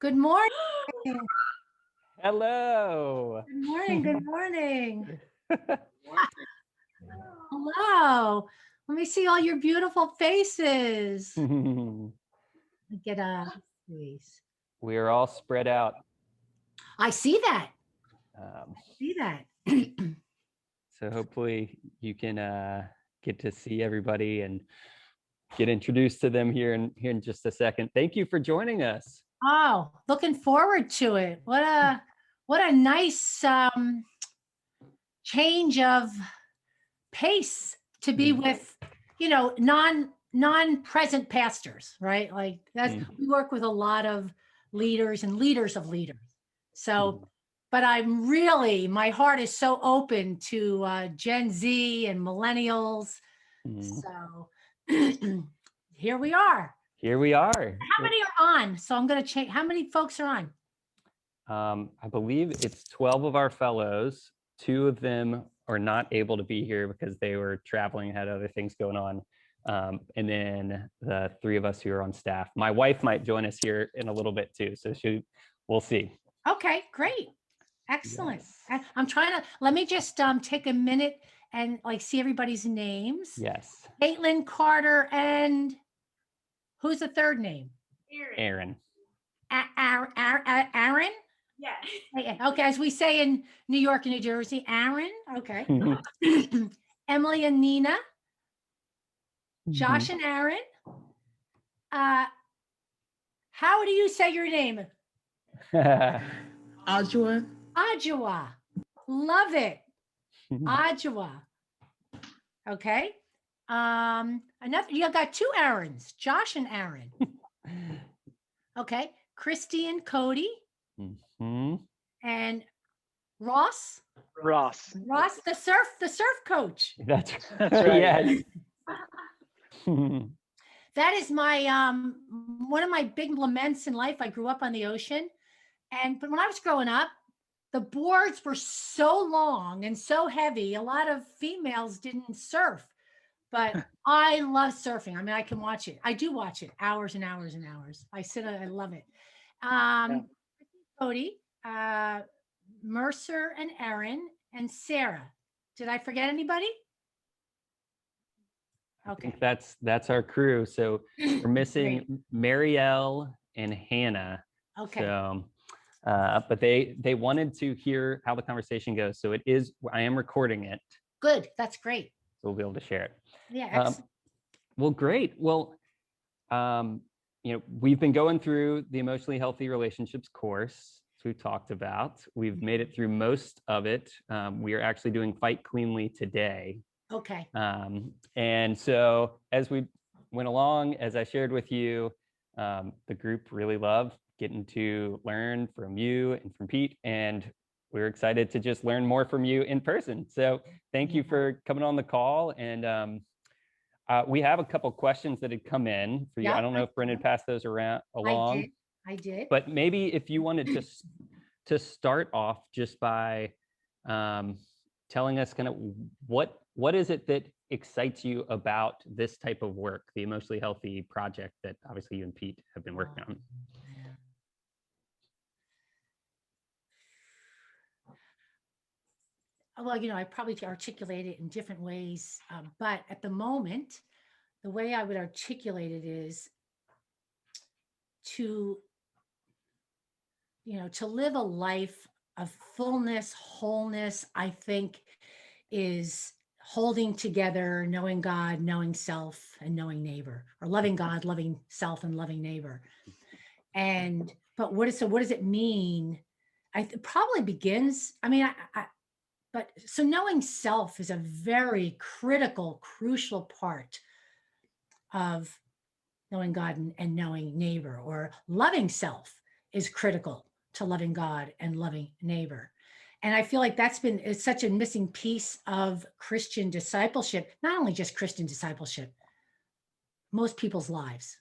Good morning. Hello. Good morning. Good morning. Hello. Let me see all your beautiful faces. Get a face. We are all spread out. I see that. Um, See that. so hopefully you can get to see everybody and get introduced to them here in just a second. Thank you for joining us. Oh, looking forward to it. What a nice change of pace to be with, non-present pastors, right? Like that's we work with a lot of leaders and leaders of leaders. So, but my heart is so open to Gen Z and millennials. So here we are. Here we are. How many are on? So I'm going to change. How many folks are on? I believe it's 12 of our fellows. 2 of them are not able to be here because they were traveling, had other things going on. And then the 3 of us who are on staff. My wife might join us here in a little bit too. So we'll see. Okay, great. Excellent. Yes. I'm trying to, let me just take a minute and see everybody's names. Yes. Caitlin, Carter, and who's the third name? Aaron. Aaron? Yeah. Okay, as we say in New York and New Jersey, Aaron. Okay. Emily and Nina. Josh and Aaron. How do you say your name? Ajwa. Ajwa. Love it. Ajwa. Okay. Another, you got 2 Aarons, Josh and Aaron. Okay. Christy and Cody. And Ross, the surf coach. That's right. Yes. That is my one of my big laments in life. I grew up on the ocean, but when I was growing up, the boards were so long and so heavy. A lot of females didn't surf, but I love surfing. I mean, I can watch it. I do watch it hours and hours and hours. I love it. Cody, Mercer and Erin and Sarah. Did I forget anybody? Okay. I think that's our crew. So we're missing Marielle and Hannah. Okay. So, but they wanted to hear how the conversation goes. So I am recording it. Good. That's great. So we'll be able to share it. Yeah. Excellent. Well, great. Well, we've been going through the Emotionally Healthy Relationships course. We've talked about. We've made it through most of it. We are actually doing Fight Cleanly today. Okay. And so as we went along, as I shared with you, the group really loved getting to learn from you and from Pete, and we're excited to just learn more from you in person. So thank you for coming on the call. And we have a couple questions that had come in for you. I don't know if Brendan passed those along. I did. But maybe if you wanted to start off just by telling us kind of what is it that excites you about this type of work, the Emotionally Healthy project that obviously you and Pete have been working on. Well, I probably articulate it in different ways, but at the moment, the way I would articulate it is to live a life of fullness, wholeness, I think is holding together, knowing God, knowing self, and knowing neighbor, or loving God, loving self, and loving neighbor. But what does it mean? It probably begins, so knowing self is a very critical, crucial part of knowing God and knowing neighbor, or loving self is critical to loving God and loving neighbor. And I feel like it's such a missing piece of Christian discipleship, not only just Christian discipleship, most people's lives.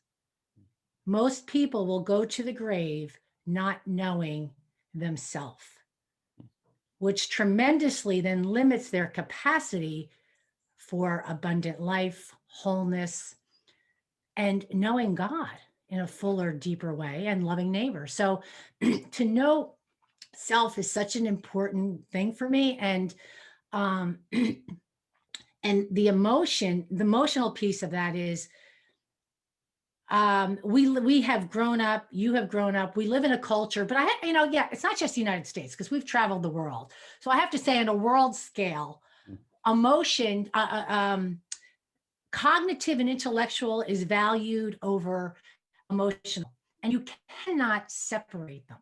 Most people will go to the grave not knowing themselves, which tremendously then limits their capacity for abundant life, wholeness, and knowing God in a fuller, deeper way, and loving neighbor. So to know self is such an important thing for me. And um and the emotional piece of that is, we have grown up, you have grown up, we live in a culture, but yeah, it's not just the United States, because we've traveled the world. So I have to say, on a world scale, emotion, cognitive and intellectual is valued over emotional, and you cannot separate them,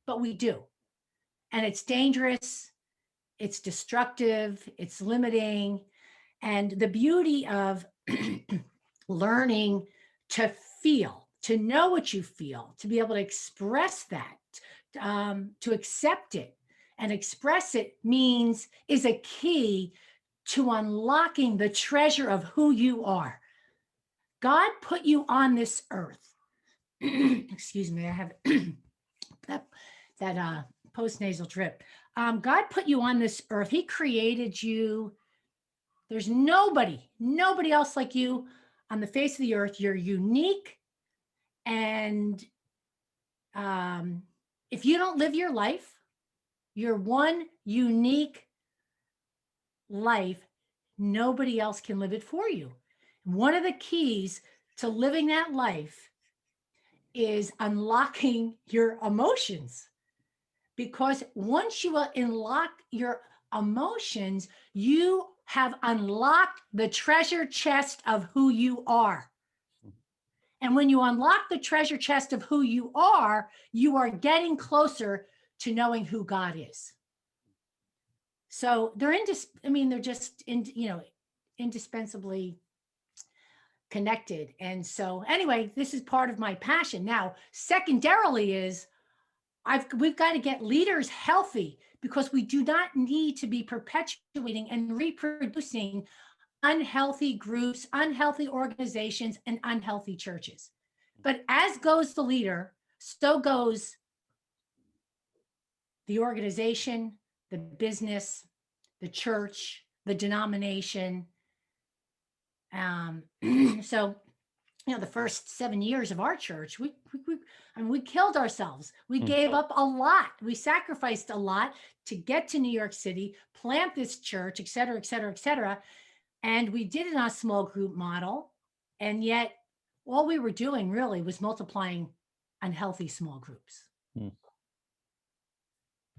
but we do. And it's dangerous, it's destructive, it's limiting. And the beauty of learning to feel, to know what you feel, to be able to express that, to accept it and express it, is a key to unlocking the treasure of who you are. God put you on this earth. Excuse me, I have that post-nasal drip. God put you on this earth. He created you. There's nobody else like you on the face of the earth. You're unique. And if you don't live your life, your one unique life, nobody else can live it for you. One of the keys to living that life is unlocking your emotions. Because once you unlock your emotions, you have unlocked the treasure chest of who you are. And when you unlock the treasure chest of who you are getting closer to knowing who God is. So they're indispensably connected. And so anyway, this is part of my passion. Now, secondarily is we've got to get leaders healthy, because we do not need to be perpetuating and reproducing unhealthy groups, unhealthy organizations, and unhealthy churches. But as goes the leader, so goes the organization, the business, the church, the denomination. So the first 7 years of our church, we killed ourselves. We gave up a lot. We sacrificed a lot to get to New York City, plant this church, et cetera, et cetera, et cetera. And we did it on a small group model. And yet all we were doing really was multiplying unhealthy small groups.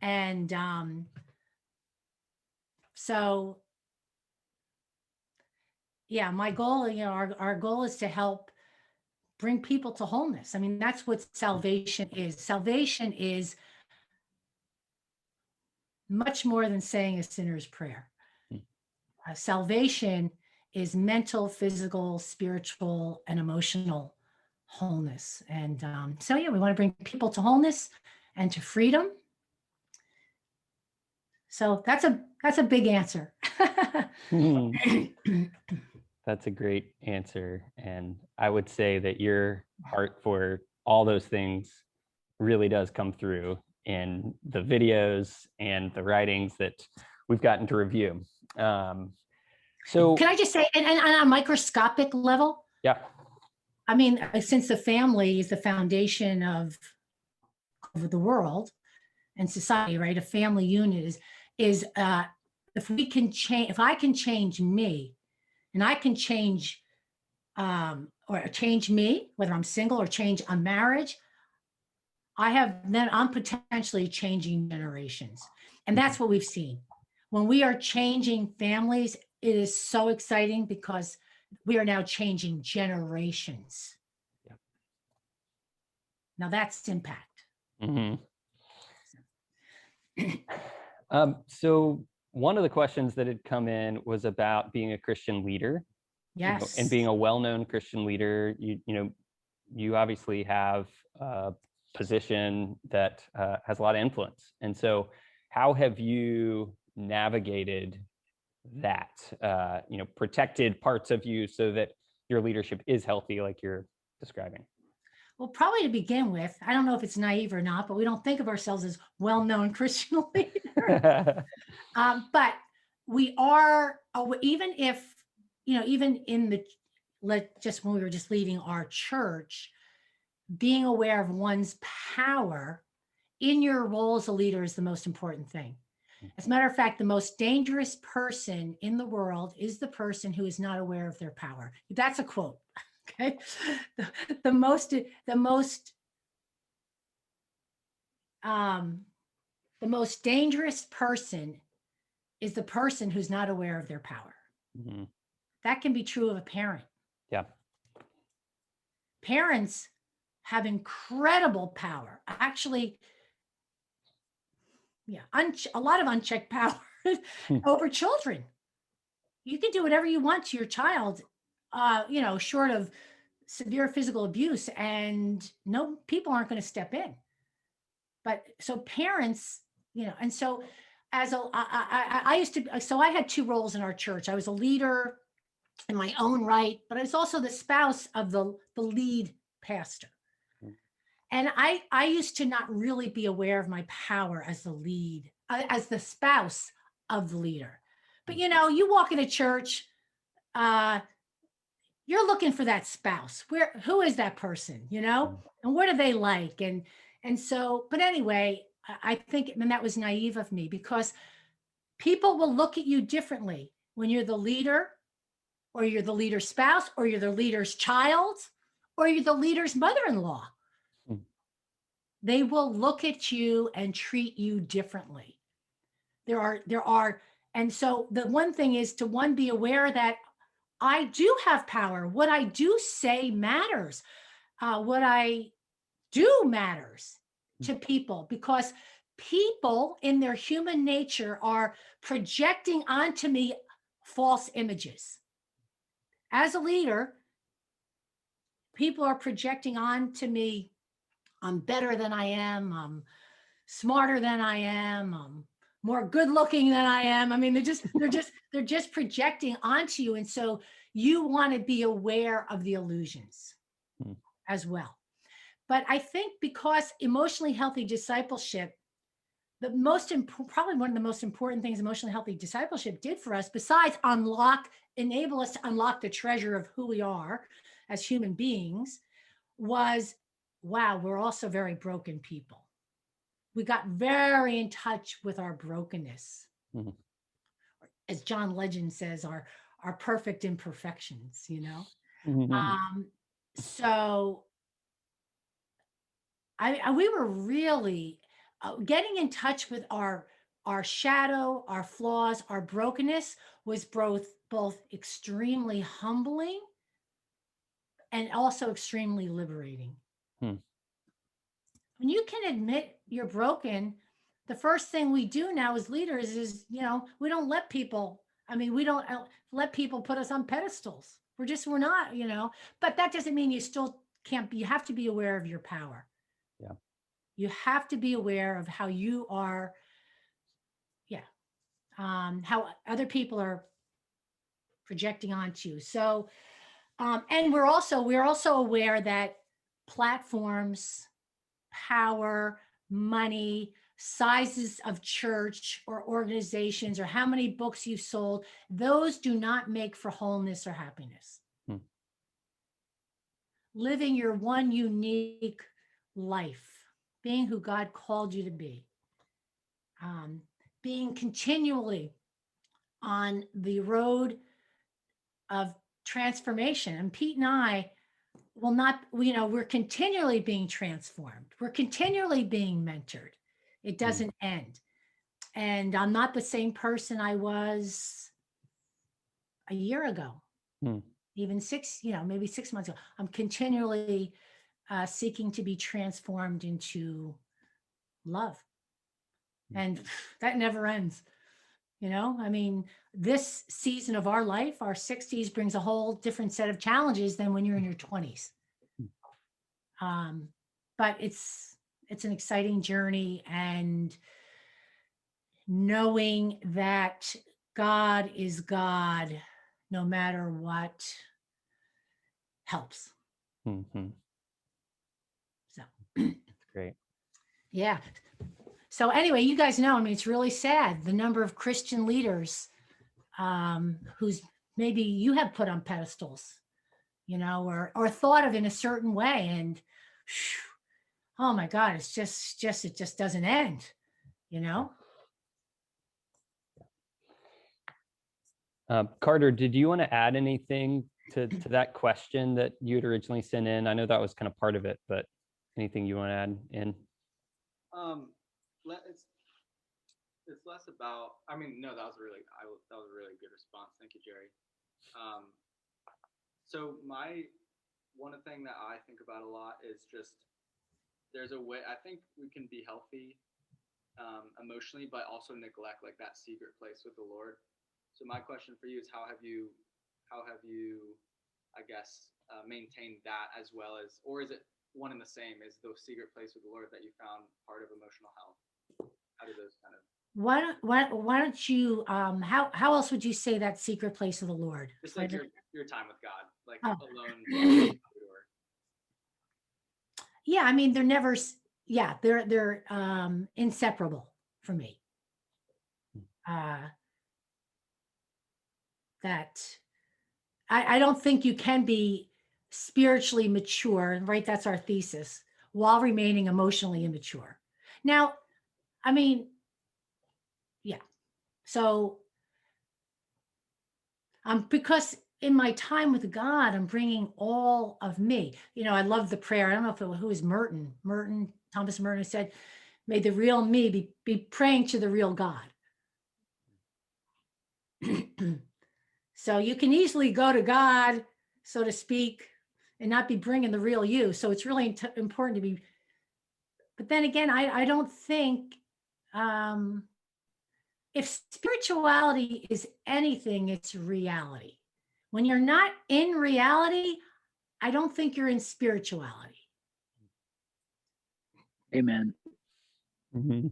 And so, yeah, my goal, our goal is to help bring people to wholeness. I mean, that's what salvation is. Salvation is much more than saying a sinner's prayer. Salvation is mental, physical, spiritual, and emotional wholeness. And so, yeah, we want to bring people to wholeness and to freedom. So that's a big answer. That's a great answer. And I would say that your heart for all those things really does come through in the videos and the writings that we've gotten to review. So can I just say, and on a microscopic level? Yeah. I mean, since the family is the foundation of the world and society, right? A family unit is if I can change me, and I can change or change me, whether I'm single or change a marriage, I'm potentially changing generations. And that's what we've seen. When we are changing families, it is so exciting because we are now changing generations. Yeah. Now that's impact. So one of the questions that had come in was about being a Christian leader. Yes. And being a well-known Christian leader, you obviously have a position that has a lot of influence. And so how have you navigated that, protected parts of you so that your leadership is healthy, like you're describing? Well, probably to begin with, I don't know if it's naive or not, but we don't think of ourselves as well-known Christian leaders. But we are, even in when we were just leading our church, being aware of one's power in your role as a leader is the most important thing. As a matter of fact, the most dangerous person in the world is the person who is not aware of their power. That's a quote. Okay. The, um, the most dangerous person is the person who's not aware of their power. Mhm. That can be true of a parent. Yeah. Parents have incredible power. Actually, yeah, a lot of unchecked power Hmm. over children. You can do whatever you want to your child, short of severe physical abuse, and no people aren't going to step in. But so parents, and so as I used to, so I had two roles in our church. I was a leader in my own right, but I was also the spouse of the lead pastor. Mm. And I used to not really be aware of my power as the lead, as the spouse of the leader. But you walk into church, uh, you're looking for that spouse. Who is that person, Mm. and what are they like? And so, but anyway, I think, and that was naive of me, because people will look at you differently when you're the leader, or you're the leader's spouse, or you're the leader's child, or you're the leader's mother-in-law. Mm. They will look at you and treat you differently. There are, and so the one thing is to be aware that I do have power. What I do say matters. What I do matters to people, because people in their human nature are projecting onto me false images. As a leader, people are projecting onto me, I'm better than I am, I'm smarter than I am, I'm more good looking than I am. I mean, they're just projecting onto you. And so you want to be aware of the illusions Mm. as well. But I think because emotionally healthy discipleship, probably one of the most important things emotionally healthy discipleship did for us, besides enable us to unlock the treasure of who we are as human beings, was, wow, we're also very broken people. We got very in touch with our brokenness. Mhm. As John Legend says, our perfect imperfections, Mhm. So we were really getting in touch with our shadow, our flaws, our brokenness was both extremely humbling and also extremely liberating. Hmm. When you can admit you're broken, the first thing we do now as leaders is, we don't let people, we don't let people put us on pedestals. We're not, but that doesn't mean you still can't be, you have to be aware of your power. Yeah. You have to be aware of how you are, yeah, how other people are projecting onto you. So, and we're also aware that platforms, power, money, sizes of church or organizations, or how many books you've sold, those do not make for wholeness or happiness. Hmm. Living your one unique life, being who God called you to be, um, being continually on the road of transformation. And Pete and I will not, we're continually being transformed. We're continually being mentored. It Hmm. doesn't end. And I'm not the same person I was a year ago, Hmm. even maybe 6 months ago. I'm continually seeking to be transformed into love. And that never ends. This season of our life, our 60s, brings a whole different set of challenges than when you're in your 20s. Um, but it's an exciting journey, and knowing that God is God no matter what helps. Mhm. So Great. yeah. So anyway, you guys know, it's really sad the number of Christian leaders who's maybe you have put on pedestals, or thought of in a certain way. And Oh my God, it's just it just doesn't end, you know? Carter, did you want to add anything to that question that you had originally sent in? I know that was kind of part of it, but anything you want to add in? It's less about. I mean, no, that was a really good response. Thank you, Jerry. So one thing that I think about a lot is just there's a way I think we can be healthy emotionally, but also neglect like that secret place with the Lord. So my question for you is how have you I guess maintained that as well as, or is it one and the same? Is the secret place with the Lord that you found part of emotional health? How do those kind of Why don't you, how else would you say that secret place of the Lord? just like your time with God, like Oh. alone? Or Yeah, I mean, they're never, yeah, they're inseparable for me. Uh, that I don't think you can be spiritually mature, right? That's our thesis, while remaining emotionally immature. Now, I mean, yeah. So, because in my time with God, I'm bringing all of me. You know, I love the prayer. I don't know if who is Merton, Thomas Merton said, "May the real me be praying to the real God." So you can easily go to God, so to speak, and not be bringing the real you. So it's really important to be. But then again, I don't think, um, if spirituality is anything, it's reality. When you're not in reality, I don't think you're in spirituality. Amen. Mm-hmm.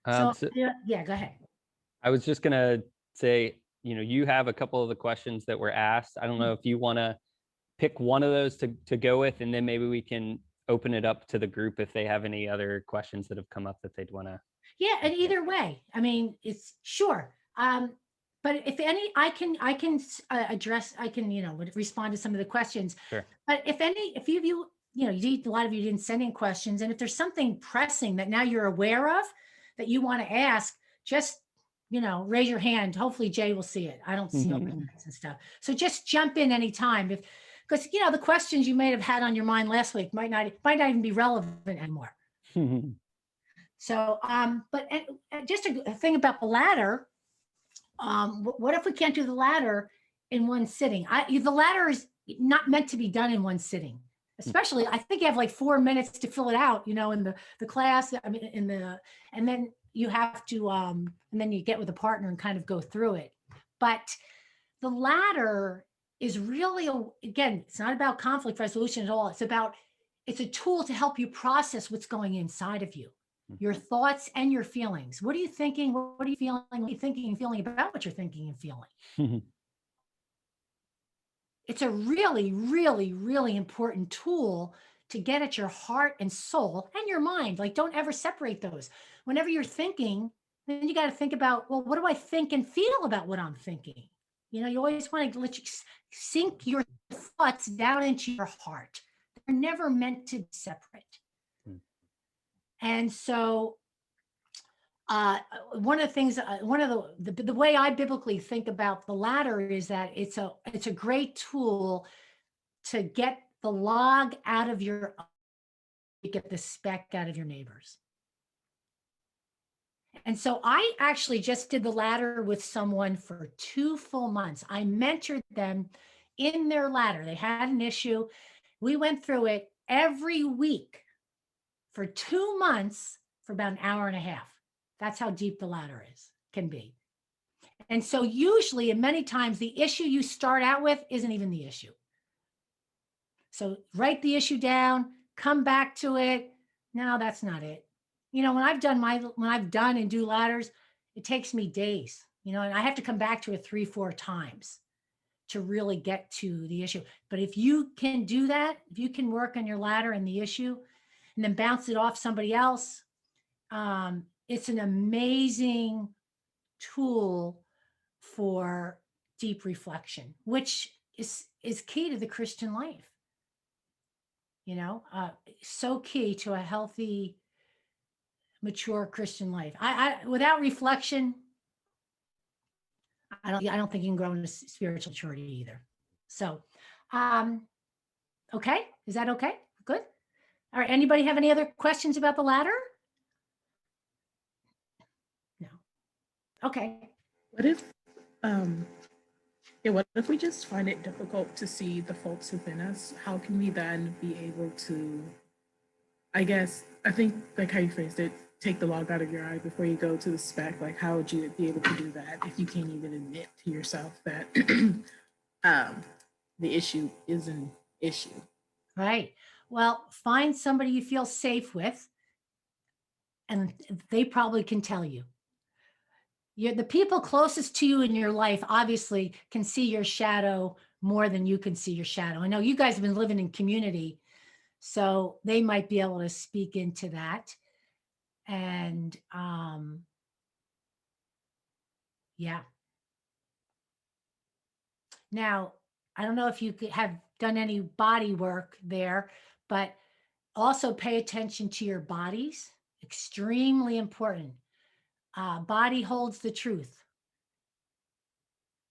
So So yeah, go ahead. I was just gonna say, you have a couple of the questions that were asked. I don't know if you want to pick one of those to go with, and then maybe we can open it up to the group if they have any other questions that have come up that they'd want to. Yeah, and either way, I mean, it's sure. But if any, address, I can, respond to some of the questions. Sure. But if a lot of you didn't send in questions, and if there's something pressing that now you're aware of that you want to ask, just, raise your hand. Hopefully Jay will see it. I don't see all comments and stuff. So just jump in anytime because, the questions you may have had on your mind last week might not even be relevant anymore. So, but just a thing about the ladder. What if we can't do the ladder in one sitting? The ladder is not meant to be done in one sitting. Especially, I think you have like 4 minutes to fill it out. In the class. I mean, and then you have to, and then you get with a partner and kind of go through it. But the ladder is really, again, it's not about conflict resolution at all. It's a tool to help you process what's going inside of you, your thoughts and your feelings. What are you thinking? What are you feeling? What are you thinking and feeling about what you're thinking and feeling? It's a really, really, really important tool to get at your heart and soul and your mind. Like, don't ever separate those. Whenever you're thinking, then you got to think about, well, what do I think and feel about what I'm thinking? You always want to let you sink your thoughts down into your heart. They're never meant to be separate. And so, one of the things, one of the way I biblically think about the ladder is that it's a great tool to get the log out of your eye, to get the speck out of your neighbor's. And so I actually just did the ladder with someone for 2 full months. I mentored them in their ladder. They had an issue. We went through it every week for 2 months for about an hour and a half. That's how deep the ladder can be. And so usually, and many times, the issue you start out with isn't even the issue. So write the issue down, come back to it. No, that's not it. When I've done and do ladders, it takes me days, and I have to come back to it 3-4 times to really get to the issue. But if you can do that, if you can work on your ladder and the issue and then bounce it off somebody else, it's an amazing tool for deep reflection, which is key to the Christian life. So key to a healthy, mature Christian life. I without reflection, I don't think you can grow into spiritual maturity either. So, um, okay, is that okay? Good. All right. Anybody have any other questions about the ladder? No. Okay. What if, yeah, what if we just find it difficult to see the faults within us? How can we then be able to, I guess, I think like how you phrased it, take the log out of your eye before you go to the speck. Like, how would you be able to do that if you can't even admit to yourself that the issue is an issue? Right. Well, find somebody you feel safe with, and they probably can tell you. The people closest to you in your life obviously can see your shadow more than you can see your shadow. I know you guys have been living in community, so they might be able to speak into that. And yeah. Now, I don't know if you have done any body work there, but also pay attention to your bodies. Extremely important. Body holds the truth.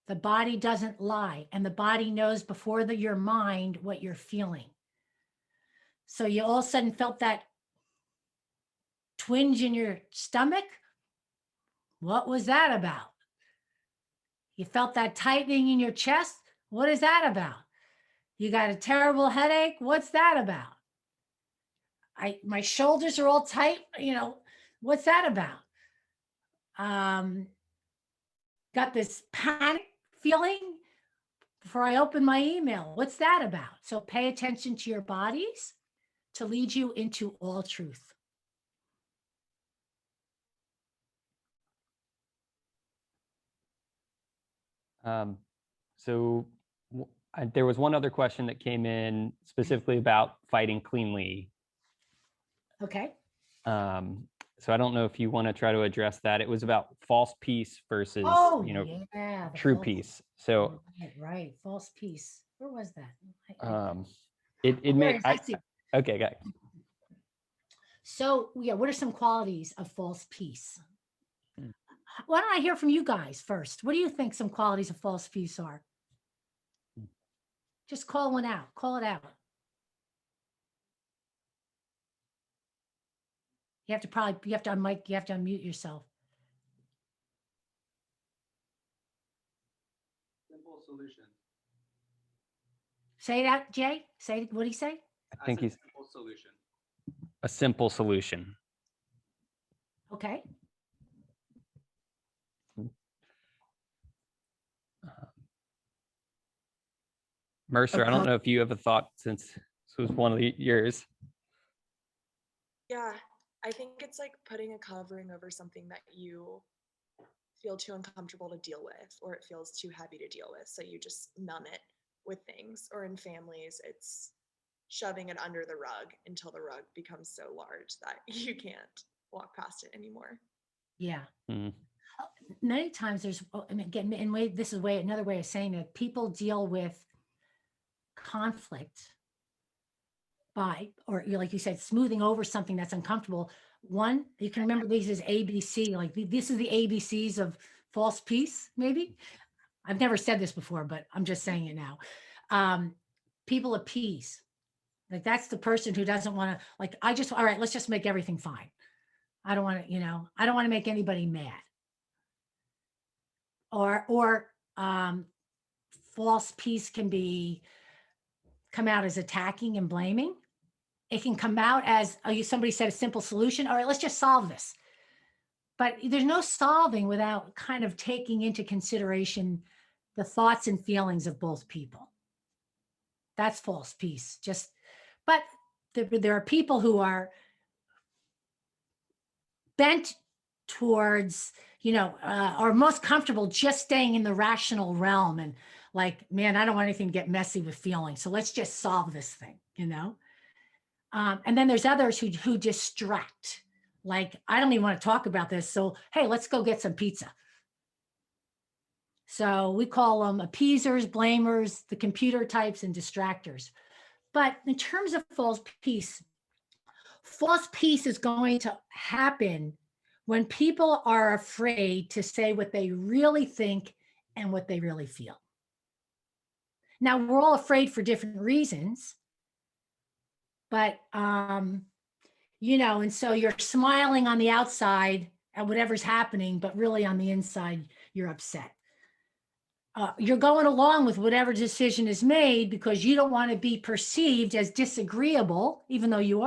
The body doesn't lie, and the body knows before your mind what you're feeling. So you all of a sudden felt that twinge in your stomach. What was that about? You felt that tightening in your chest. What is that about? You got a terrible headache. What's that about? My shoulders are all tight. What's that about? Got this panic feeling before I open my email. What's that about? So pay attention to your bodies to lead you into all truth. So there was one other question that came in specifically about fighting cleanly. Okay. So I don't know if you want to try to address that. It was about false peace versus, Yeah, true peace. So right. False peace. Where was that? it may. Okay, got it. So yeah, what are some qualities of false peace? Why don't I hear from you guys first? What do you think some qualities of false peace are? Just call one out. Call it out. You have to unmic, you have to unmute yourself. Simple solution. Say it out, Jay. What did he say? I think he's simple solution. a simple solution. Okay. Mercer, I don't know if you have a thought since this was one of yours. Yeah, I think it's like putting a covering over something that you feel too uncomfortable to deal with, or it feels too heavy to deal with. So you just numb it with things. Or in families, it's shoving it under the rug until the rug becomes so large that you can't walk past it anymore. Yeah. Mm. Many times there's, again, another way of saying it. People deal with conflict by, or like you said, smoothing over something that's uncomfortable. One, you can remember these as ABC, like this is the ABCs of false peace, maybe. I've never said this before, but I'm just saying it now. People appease. Like that's the person who doesn't want to, all right, let's just make everything fine. I don't want to make anybody mad. Or false peace can come out as attacking and blaming. It can come out as, somebody said a simple solution. All right, let's just solve this. But there's no solving without kind of taking into consideration the thoughts and feelings of both people. That's false peace. But there are people who are bent towards, are most comfortable just staying in the rational realm and like, man, I don't want anything to get messy with feelings. So let's just solve this thing, and then there's others who distract. Like, I don't even want to talk about this. So, hey, let's go get some pizza. So we call them appeasers, blamers, the computer types, and distractors. But in terms of false peace is going to happen when people are afraid to say what they really think and what they really feel. Now, we're all afraid for different reasons, but, and so you're smiling on the outside at whatever's happening, but really on the inside, you're upset. You're going along with whatever decision is made because you don't want to be perceived as disagreeable, even though you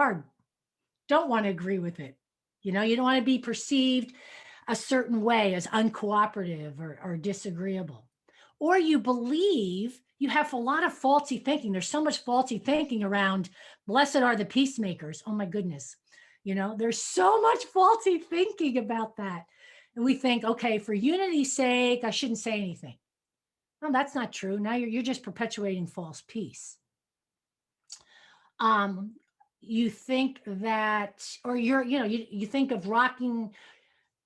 don't want to agree with it. You don't want to be perceived a certain way as uncooperative or disagreeable. Or you believe you have a lot of faulty thinking. There's so much faulty thinking around, blessed are the peacemakers. Oh my goodness. There's so much faulty thinking about that. And we think, okay, for unity's sake, I shouldn't say anything. No, that's not true. Now you're just perpetuating false peace. You think that, or you think of rocking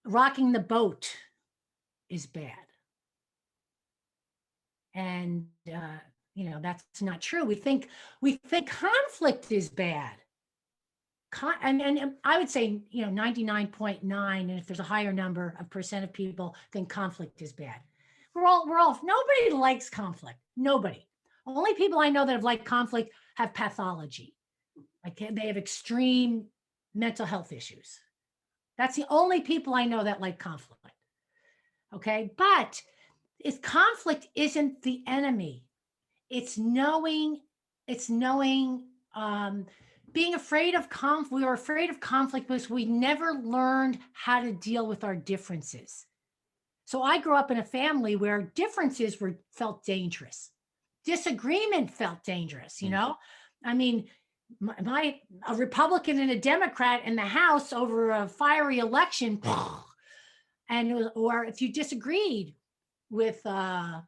the boat is bad. And that's not true. We think conflict is bad. And I would say 99.9, and if there's a higher number of percent of people think conflict is bad. We're all nobody likes conflict. Nobody. Only people I know that have liked conflict have pathology. Like they have extreme mental health issues. That's the only people I know that like conflict. Okay. But if conflict isn't the enemy, it's knowing, being afraid of conflict. We were afraid of conflict because we never learned how to deal with our differences. So I grew up in a family where differences felt dangerous. Disagreement felt dangerous, I mean, a Republican and a Democrat in the House over a fiery election, or if you disagreed with my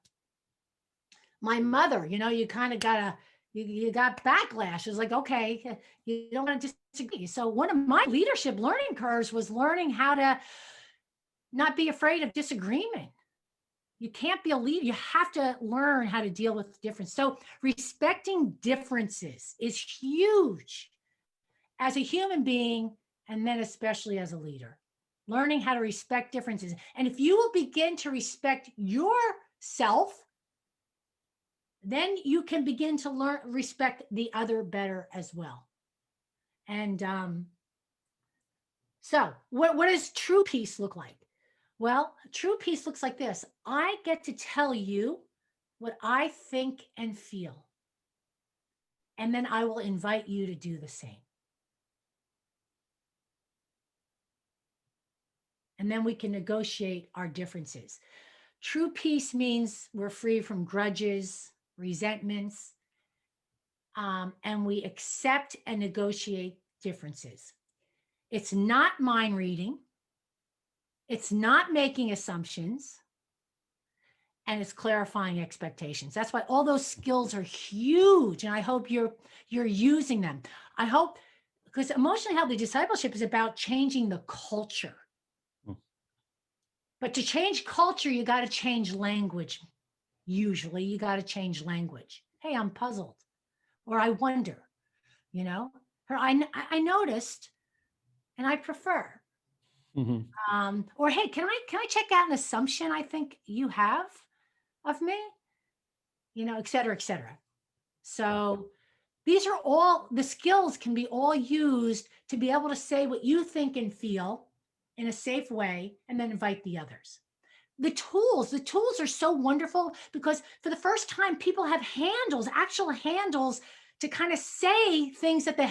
mother, you kind of you got backlash. It's like, okay, you don't want to disagree. So one of my leadership learning curves was learning how to not be afraid of disagreement. You can't be a leader. You have to learn how to deal with difference. So respecting differences is huge as a human being, and then especially as a leader. Learning how to respect differences. And if you will begin to respect yourself, then you can begin to respect the other better as well. And so what does true peace look like? Well, true peace looks like this. I get to tell you what I think and feel. And then I will invite you to do the same. And then we can negotiate our differences. True peace means we're free from grudges, resentments, and we accept and negotiate differences. It's not mind reading. It's not making assumptions, and it's clarifying expectations. That's why all those skills are huge, and I hope you're using them. I hope, because emotionally healthy discipleship is about changing the culture. But to change culture, you got to change language. Usually, you got to change language. Hey, I'm puzzled, or I wonder, or I noticed, and I prefer. Mm-hmm. Or hey, can I check out an assumption I think you have of me? Et cetera, et cetera. So these are all the skills can be all used to be able to say what you think and feel in a safe way, and then invite the others. The tools are so wonderful because for the first time, people have actual handles to kind of say things that they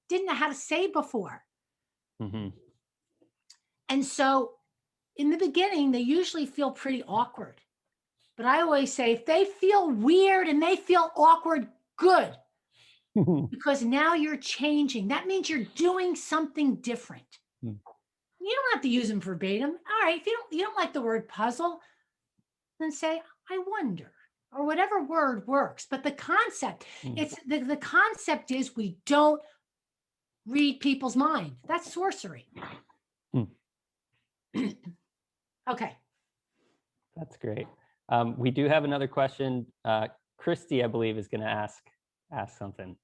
didn't know how to say before. Mm-hmm. And so in the beginning, they usually feel pretty awkward. But I always say, if they feel weird and they feel awkward, good. Because now you're changing. That means you're doing something different. You don't have to use them verbatim. All right, if you don't like the word puzzle, then say, I wonder, or whatever word works. But the concept, it's the concept is we don't read people's mind. That's sorcery. Okay. That's great. We do have another question. Christy, I believe, is going to ask something.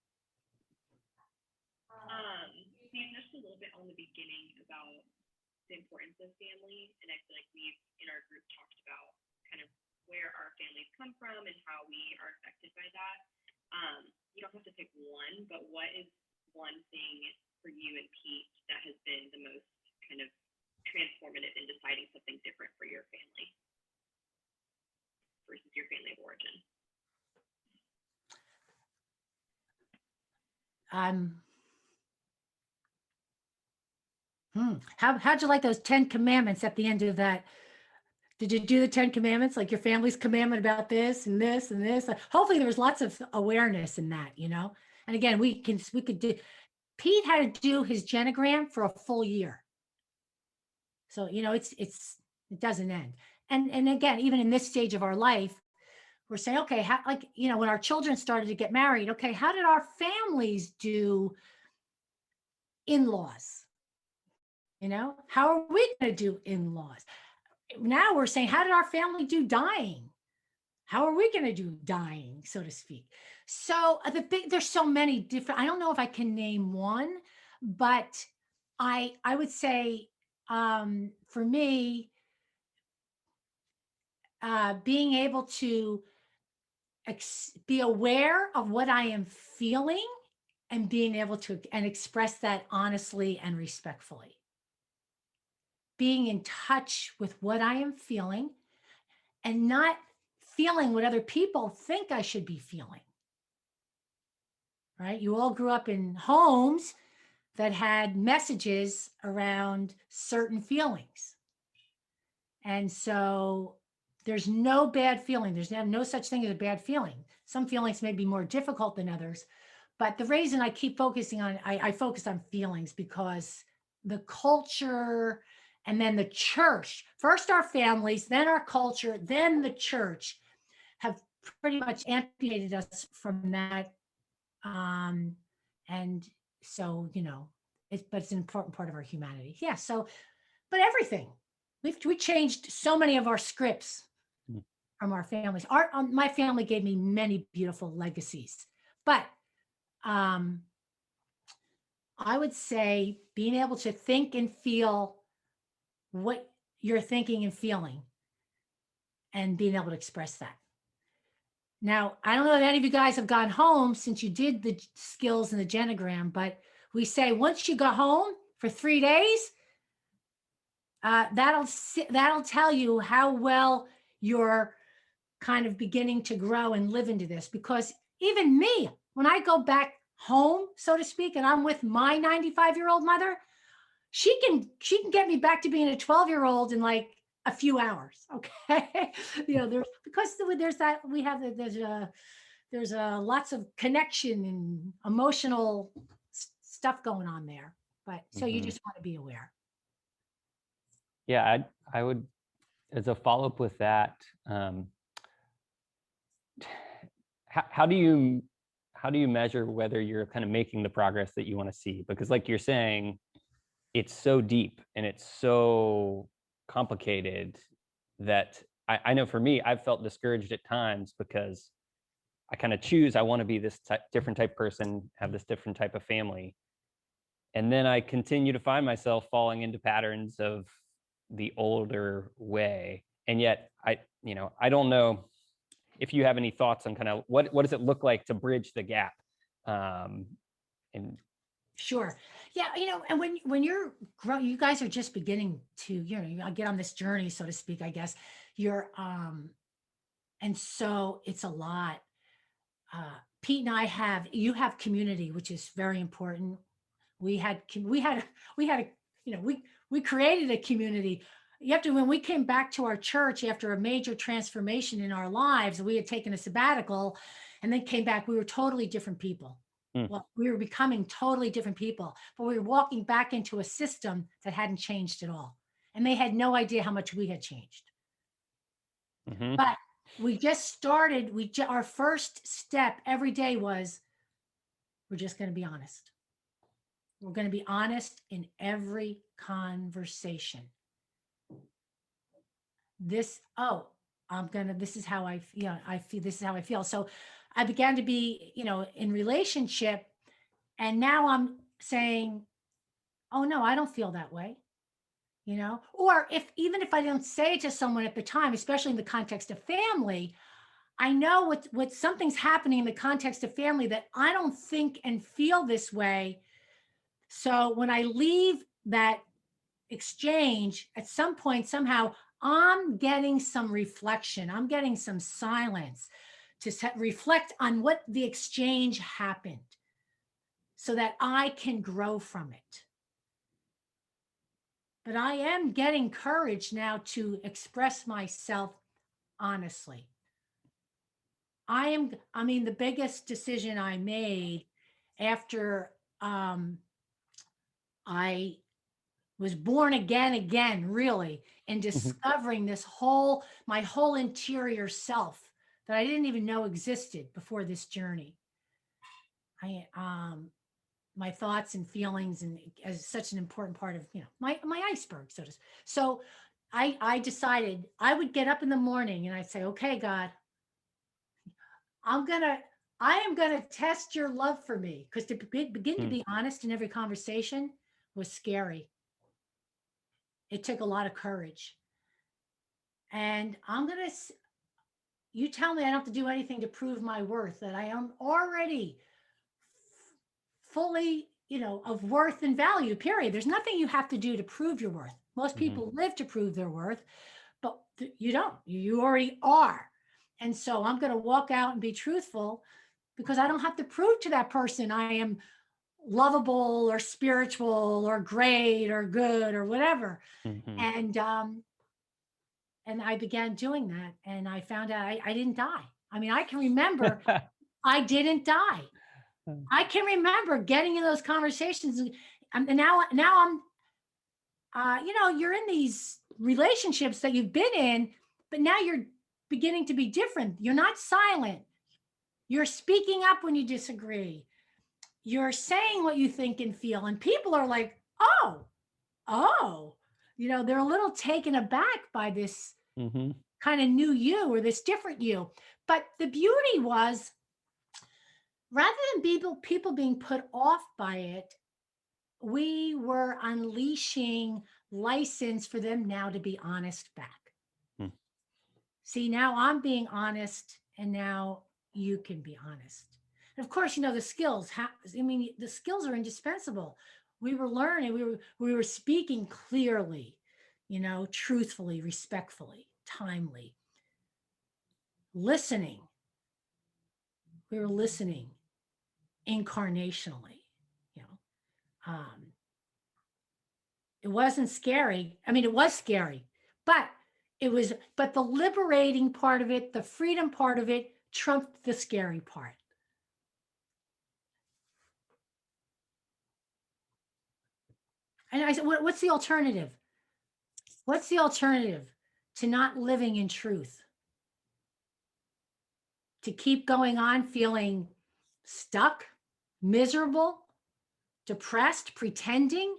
You touched a little bit on the beginning about the importance of family, and I feel like we've in our group talked about kind of where our families come from and how we are affected by that. You don't have to pick one, but what is one thing for you and Pete that has been the most kind of transformative in deciding something different for your family versus your family of origin? How'd you like those 10 commandments at the end of that? Did you do the 10 commandments, like your family's commandment about this and this and this? Hopefully there was lots of awareness in that, you know? And again, we could do, Pete had to do his genogram for a full year. So, you know, it doesn't end. And again, even in this stage of our life, we're saying, okay, how, like, you know, when our children started to get married, okay, how did our families do in-laws? You know, how are we going to do in-laws? Now we're saying, how did our family do dying? How are we going to do dying, so to speak? So there's so many different, I don't know if I can name one, but I would say for me, being able to be aware of what I am feeling and being able to express that honestly and respectfully. Being in touch with what I am feeling and not feeling what other people think I should be feeling. Right? You all grew up in homes that had messages around certain feelings. And so there's no bad feeling. There's no such thing as a bad feeling. Some feelings may be more difficult than others. But the reason I keep focusing on, I focus on feelings because the culture and then the church, first our families, then our culture, then the church have pretty much amputated us from that. And so, you know, but it's an important part of our humanity. Yeah. So, but everything, we changed so many of our scripts from our families. My family gave me many beautiful legacies, but I would say being able to think and feel what you're thinking and feeling and being able to express that. Now, I don't know if any of you guys have gone home since you did the skills and the genogram, but we say once you go home for 3 days, that'll tell you how well you're kind of beginning to grow and live into this. Because even me, when I go back home, so to speak, and I'm with my 95-year-old mother, she can get me back to being a 12-year-old in like a few hours. Okay. You know, there's lots of connection and emotional stuff going on there. But so you just want to be aware. Yeah, I would, as a follow-up with that, how do you measure whether you're kind of making the progress that you want to see? Because like you're saying, it's so deep and it's so complicated that I know for me, I've felt discouraged at times because I kind of choose, I want to be this different type person, have this different type of family. And then I continue to find myself falling into patterns of the older way. And yet I don't know if you have any thoughts on kind of what does it look like to bridge the gap? And Sure. Yeah. You know, and when you're growing, you guys are just beginning to, you know, get on this journey, so to speak, I guess you're, and so it's a lot. Pete and you have community, which is very important. We created a community. When we came back to our church after a major transformation in our lives, we had taken a sabbatical and then came back, we were totally different people. Well, we were becoming totally different people, but we were walking back into a system that hadn't changed at all. And they had no idea how much we had changed. But we just started, our first step every day was, we're just going to be honest. We're going to be honest in every conversation. this is how I feel. This is how I feel. So I began to be, in relationship, and now I'm saying, oh no, I don't feel that way. Or even if I don't say it to someone at the time, especially in the context of family, I know what something's happening in the context of family that I don't think and feel this way. So when I leave that exchange, at some point, somehow, I'm getting some reflection. I'm getting some silence to reflect on what the exchange happened so that I can grow from it. But I am getting courage now to express myself honestly. The biggest decision I made after I was born again, really, and discovering my whole interior self that I didn't even know existed before this journey. My thoughts and feelings, and as such an important part of, my iceberg, so to speak. So I decided I would get up in the morning and I'd say, okay, God, I am gonna test your love for me, because to begin to be honest in every conversation was scary. It took a lot of courage. And you tell me I don't have to do anything to prove my worth, that I am already fully, of worth and value, period. There's nothing you have to do to prove your worth. Most people live to prove their worth, but you don't. You already are. And so I'm going to walk out and be truthful, because I don't have to prove to that person I am lovable or spiritual or great or good or whatever. And I began doing that, and I found out I didn't die. I mean, I can remember I didn't die. I can remember getting in those conversations, and now I'm, you're in these relationships that you've been in, but now you're beginning to be different. You're not silent. You're speaking up when you disagree. You're saying what you think and feel, and people are like, oh, they're a little taken aback by this kind of new you, or this different you. But the beauty was, rather than people being put off by it, we were unleashing license for them now to be honest back. See, now I'm being honest, and now you can be honest. And of course, the skills. The skills are indispensable. We were learning. We were speaking clearly, truthfully, respectfully, timely. Listening. We were listening incarnationally. It wasn't scary. I mean, it was scary, but the liberating part of it, the freedom part of it, trumped the scary part. And I said, what's the alternative? What's the alternative to not living in truth? To keep going on feeling stuck, miserable, depressed, pretending?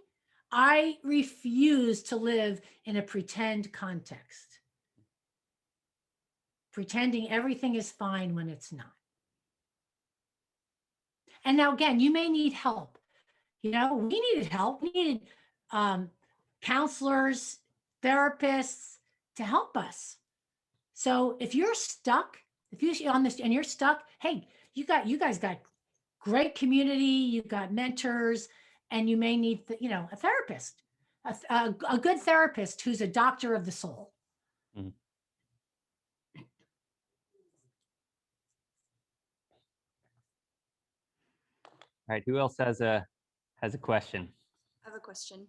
I refuse to live in a pretend context. Pretending everything is fine when it's not. And now, again, you may need help. We needed help. We needed counselors, therapists to help us. So if you're stuck, if you're on this and you're stuck, hey, you guys got great community, you've got mentors, and you may need, a therapist, a good therapist who's a doctor of the soul. All right, who else has a question? I have a question.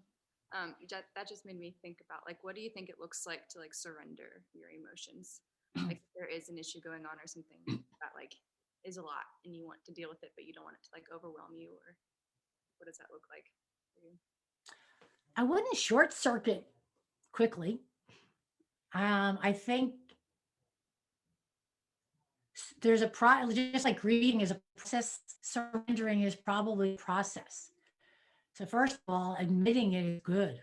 That just made me think about, like, what do you think it looks like to, like, surrender your emotions? Like, if there is an issue going on or something that, like, is a lot and you want to deal with it, but you don't want it to, like, overwhelm you, or what does that look like for you? I wouldn't short circuit quickly. I think there's just like grieving is a process, surrendering is probably a process. So first of all, admitting it is good.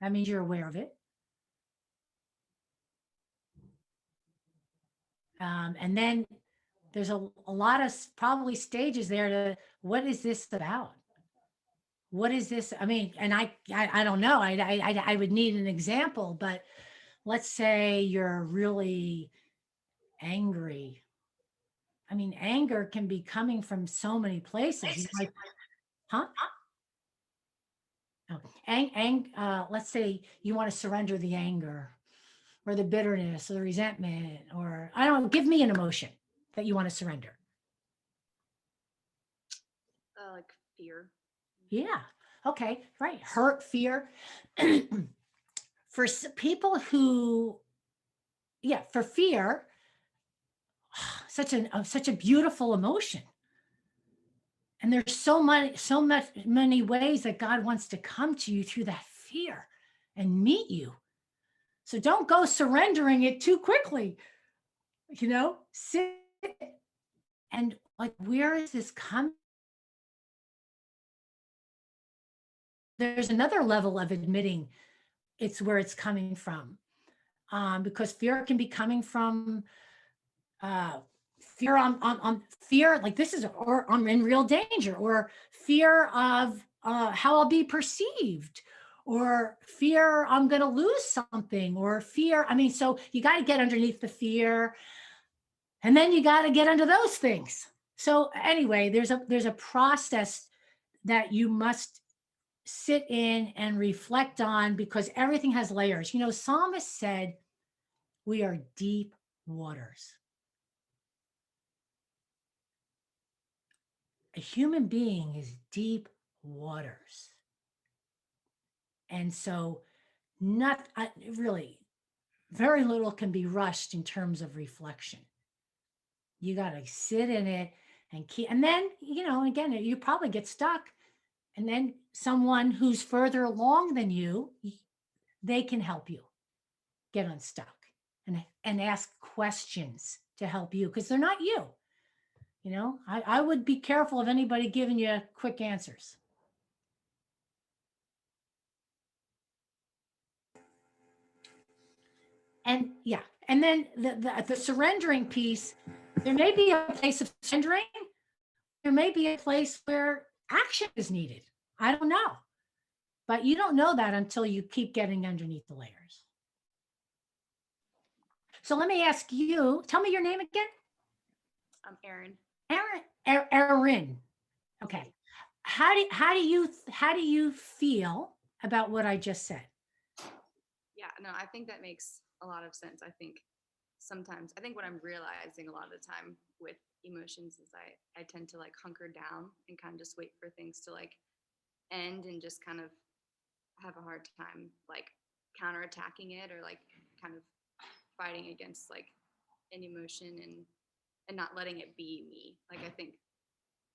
That means you're aware of it. And then there's a lot of probably stages there to, what is this about? What is this? I mean, and I don't know. I would need an example, but let's say you're really angry. I mean, anger can be coming from so many places. You might, huh? Oh, let's say you want to surrender the anger or the bitterness or the resentment, or I don't know, give me an emotion that you want to surrender. Like fear. Yeah. Okay. Right. Hurt, fear. For people who, yeah, for fear, such a beautiful emotion. And there's many ways that God wants to come to you through that fear and meet you. So don't go surrendering it too quickly. Sit and like, where is this coming? There's another level of admitting it's where it's coming from, because fear can be coming from fear on fear, like this is, or I'm in real danger, or fear of how I'll be perceived, or fear I'm going to lose something, or fear. I mean, so you got to get underneath the fear, and then you got to get under those things. So anyway, there's a process that you must sit in and reflect on, because everything has layers. Psalmist said, we are deep waters. A human being is deep waters. And so not really, very little can be rushed in terms of reflection. You got to sit in it and keep, and then, again, you probably get stuck. And then someone who's further along than you, they can help you get unstuck and ask questions to help you, because they're not you. I would be careful of anybody giving you quick answers. And yeah, and then the surrendering piece, there may be a place of surrendering. There may be a place where action is needed. I don't know. But you don't know that until you keep getting underneath the layers. So let me ask you, tell me your name again. Erin. Erin. Okay. How do you feel about what I just said? Yeah, no, I think that makes a lot of sense. I think what I'm realizing a lot of the time with emotions is I tend to like hunker down and kind of just wait for things to like end and just kind of have a hard time like counterattacking it, or like kind of fighting against like an emotion and not letting it be me. Like I think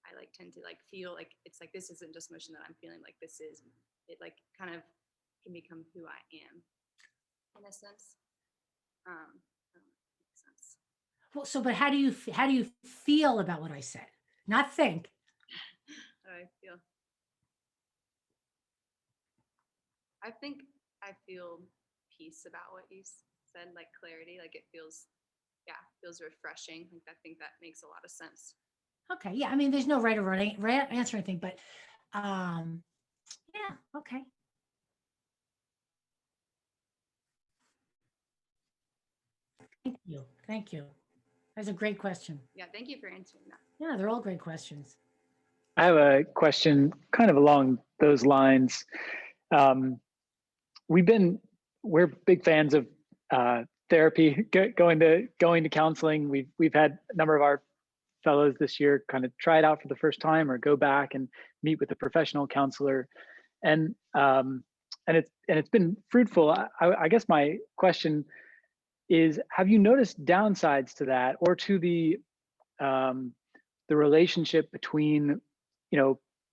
I like tend to like feel like it's like, this isn't just emotion that I'm feeling, like this is it, like kind of can become who I am in a sense. Makes sense. Well, but how do you feel about what I said? Not think. How do I feel? I think I feel peace about what you said, like clarity, like it feels refreshing. Like I think that makes a lot of sense. Okay. Yeah. I mean, there's no right or wrong answer or anything, but yeah. Okay. Thank you. Thank you. That's a great question. Yeah. Thank you for answering that. Yeah, they're all great questions. I have a question kind of along those lines. We're big fans of therapy, going to counseling. We've had a number of our fellows this year kind of try it out for the first time or go back and meet with a professional counselor, and it's been fruitful. I guess my question is, have you noticed downsides to that, or to the relationship between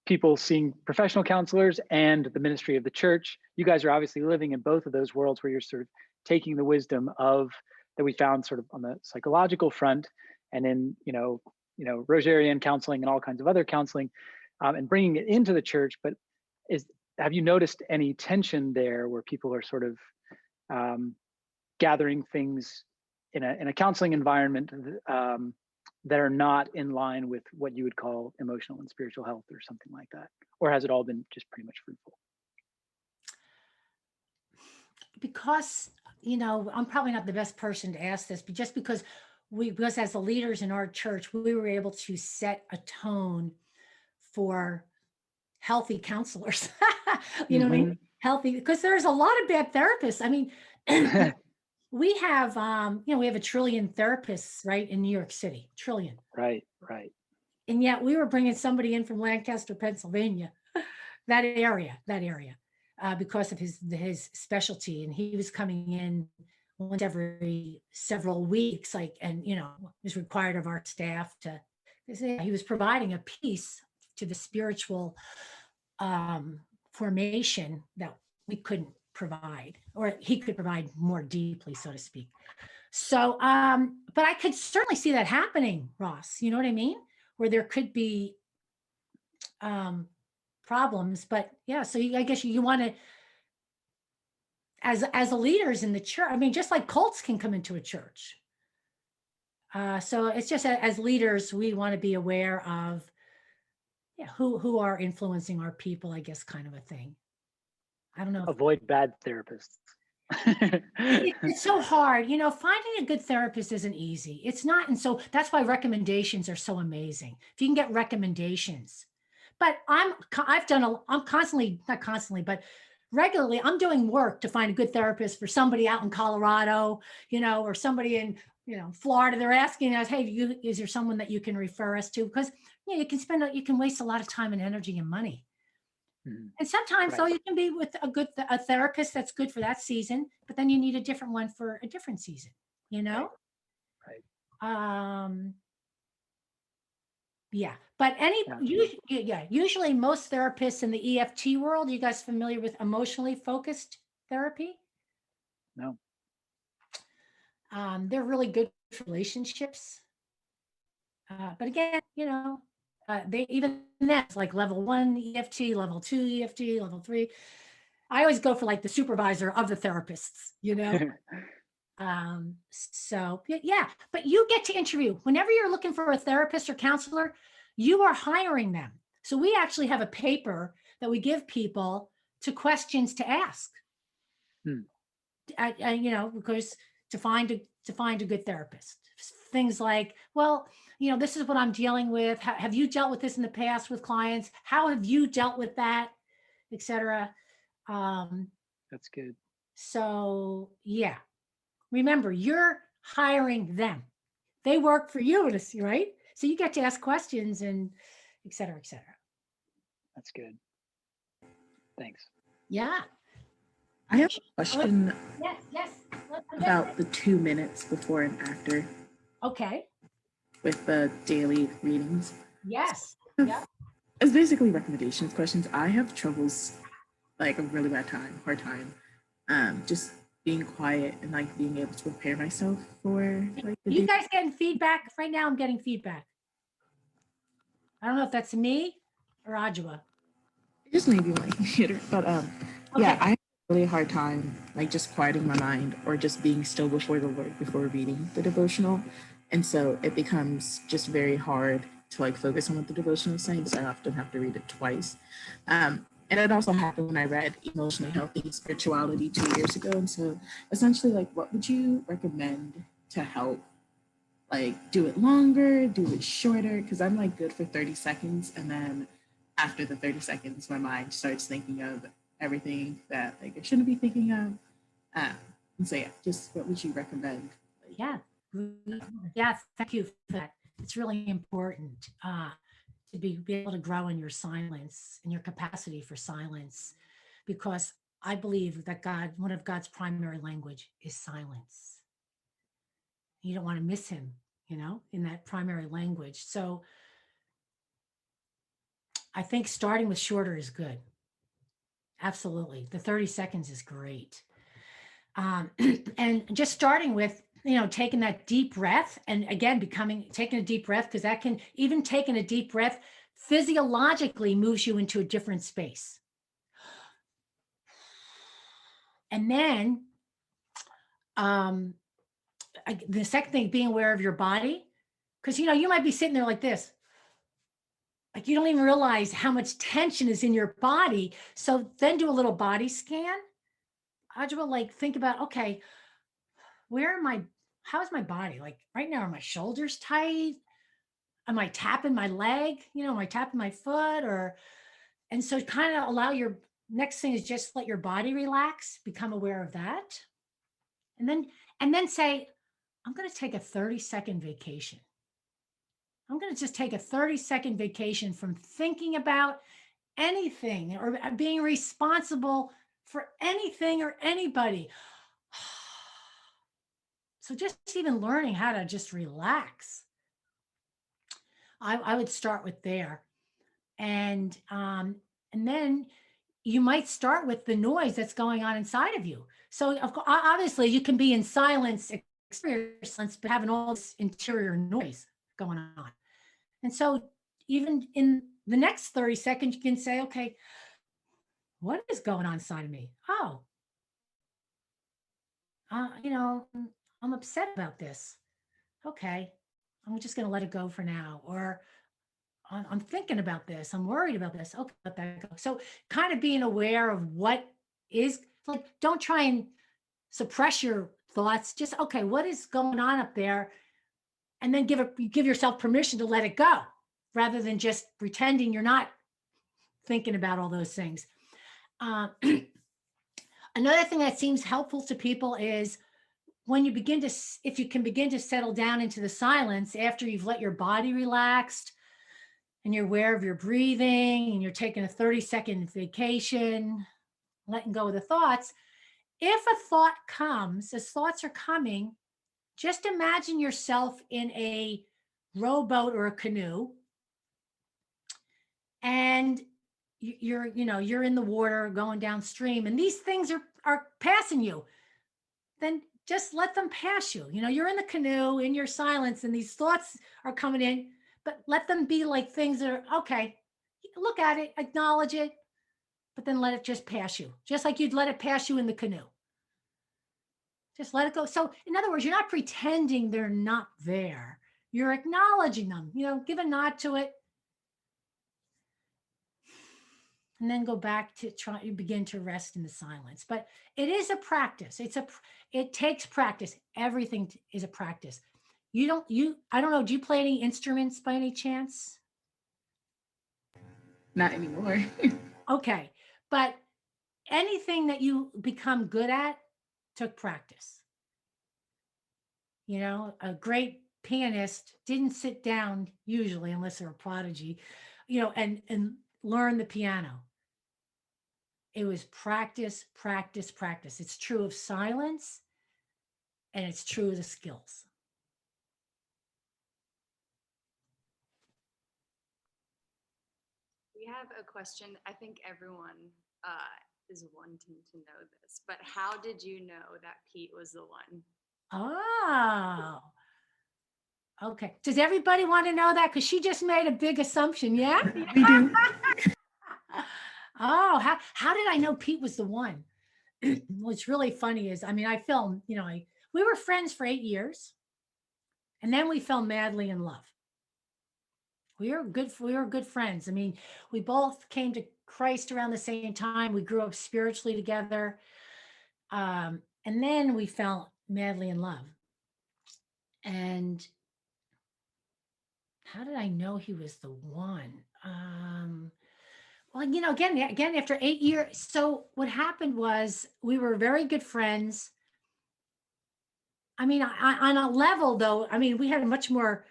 people seeing professional counselors and the ministry of the church? You guys are obviously living in both of those worlds, where you're sort of taking the wisdom of that we found sort of on the psychological front, and in Rogerian counseling and all kinds of other counseling, and bringing it into the church. But have you noticed any tension there, where people are sort of gathering things in a counseling environment that are not in line with what you would call emotional and spiritual health or something like that? Or has it all been just pretty much fruitful? Because, I'm probably not the best person to ask this, but just because as the leaders in our church, we were able to set a tone for healthy counselors. You know what I mean? Healthy, because there's a lot of bad therapists. I mean, we have a trillion therapists, right, in New York City, trillion. Right. And yet we were bringing somebody in from Lancaster, Pennsylvania, that area, because of his specialty. And he was coming in once every several weeks, and was required of our staff to, he was providing a piece to the spiritual formation that we couldn't provide, or he could provide more deeply, so to speak. So, but I could certainly see that happening, Ross, you know what I mean? Where there could be problems, but yeah, so I guess you want to, as a leaders in the church, I mean, just like cults can come into a church. So it's just as leaders, we want to be aware of who are influencing our people, I guess, kind of a thing. I don't know. Avoid bad therapists. It's so hard, finding a good therapist isn't easy. It's not. And so that's why recommendations are so amazing. If you can get recommendations, but I'm constantly, not constantly, but regularly, I'm doing work to find a good therapist for somebody out in Colorado, or somebody in, Florida. They're asking us, hey, is there someone that you can refer us to? Because you can waste a lot of time and energy and money. And sometimes, though, you can be with a therapist that's good for that season, but then you need a different one for a different season, Right. Yeah. But usually most therapists in the EFT world, are you guys familiar with emotionally focused therapy? No. They're really good for relationships. But again, they even that's like level 1 EFT, level 2 EFT, level 3. I always go for like the supervisor of the therapists, So yeah, but you get to interview whenever you're looking for a therapist or counselor, you are hiring them. So we actually have a paper that we give people to questions to ask. Because to find a good therapist, things like, well, this is what I'm dealing with. Have you dealt with this in the past with clients? How have you dealt with that, etc. That's good. So yeah, remember, you're hiring them. They work for you, right? So you get to ask questions and etc. That's good. Thanks. Yeah. I have a question Yes. about the 2 minutes before and after Okay. with the daily readings. Yes. Yeah. It's basically recommendations questions. I have troubles, like a really hard time, just being quiet and like being able to prepare myself for like the You day. guys getting feedback? Right now I'm getting feedback. I don't know if that's me or Ajwa. Just maybe my computer, but yeah, I have a really hard time like just quieting my mind or just being still before the Lord before reading the devotional, and so it becomes just very hard to like focus on what the devotional is saying. So I often have to read it twice. And it also happened when I read Emotionally Healthy Spirituality 2 years ago. And so essentially, like, what would you recommend to help? Like, do it longer, do it shorter? Because I'm like good for 30 seconds. And then after the 30 seconds, my mind starts thinking of everything that like I shouldn't be thinking of. And so, yeah, just what would you recommend? Yeah. Thank you for that. It's really important to be able to grow in your silence and your capacity for silence, because I believe that one of God's primary language is silence. You don't want to miss him, in that primary language. So I think starting with shorter is good. Absolutely. The 30 seconds is great. And just starting with, taking that deep breath, and again, taking a deep breath, because that can, even taking a deep breath physiologically moves you into a different space. And then the second thing, being aware of your body, because you might be sitting there like this, like you don't even realize how much tension is in your body. So then do a little body scan. I just like think about, okay, how is my body? Like right now, are my shoulders tight? Am I tapping my leg? Am I tapping my foot? And so kind of allow next thing is just let your body relax, become aware of that. And then say, I'm going to take a 30-second vacation. I'm going to just take a 30-second vacation from thinking about anything or being responsible for anything or anybody. So just even learning how to just relax. I would start with there. And then you might start with the noise that's going on inside of you. So obviously you can be in silence, experience, but having all this interior noise going on. And so even in the next 30 seconds, you can say, okay, what is going on inside of me? Oh, I'm upset about this. Okay, I'm just going to let it go for now. Or I'm thinking about this. I'm worried about this. Okay, let that go. So kind of being aware of what is like, don't try and suppress your thoughts. Just, okay, what is going on up there? And then give yourself permission to let it go rather than just pretending you're not thinking about all those things. Another thing that seems helpful to people is when you if you can begin to settle down into the silence after you've let your body relaxed and you're aware of your breathing and you're taking a 30-second vacation, letting go of the thoughts. If a thought comes, as thoughts are coming, just imagine yourself in a rowboat or a canoe, and you're in the water going downstream, and these things are passing you. Then just let them pass you. You're in the canoe in your silence, and these thoughts are coming in, but let them be like things that are okay. Look at it, acknowledge it, but then let it just pass you, just like you'd let it pass you in the canoe. Just let it go. So in other words, you're not pretending they're not there. You're acknowledging them, give a nod to it. And then go back to begin to rest in the silence. But it is a practice. It takes practice. Everything is a practice. I don't know, do you play any instruments by any chance? Not anymore. Okay. But anything that you become good at took practice. A great pianist didn't sit down usually unless they're a prodigy, and learn the piano. It was practice, practice, practice. It's true of silence, and it's true of the skills. We have a question. I think everyone is wanting to know this, but how did you know that Pete was the one? Oh, okay. Does everybody want to know that? Because she just made a big assumption. Yeah. We do. Oh, how did I know Pete was the one? What's really funny is, I filmed, we were friends for 8 years, and then we fell madly in love. We were good friends. We both came to Christ around the same time. We grew up spiritually together. And then we fell madly in love. And how did I know he was the one? Well, again, after 8 years. So what happened was we were very good friends. On a level though, we had a much more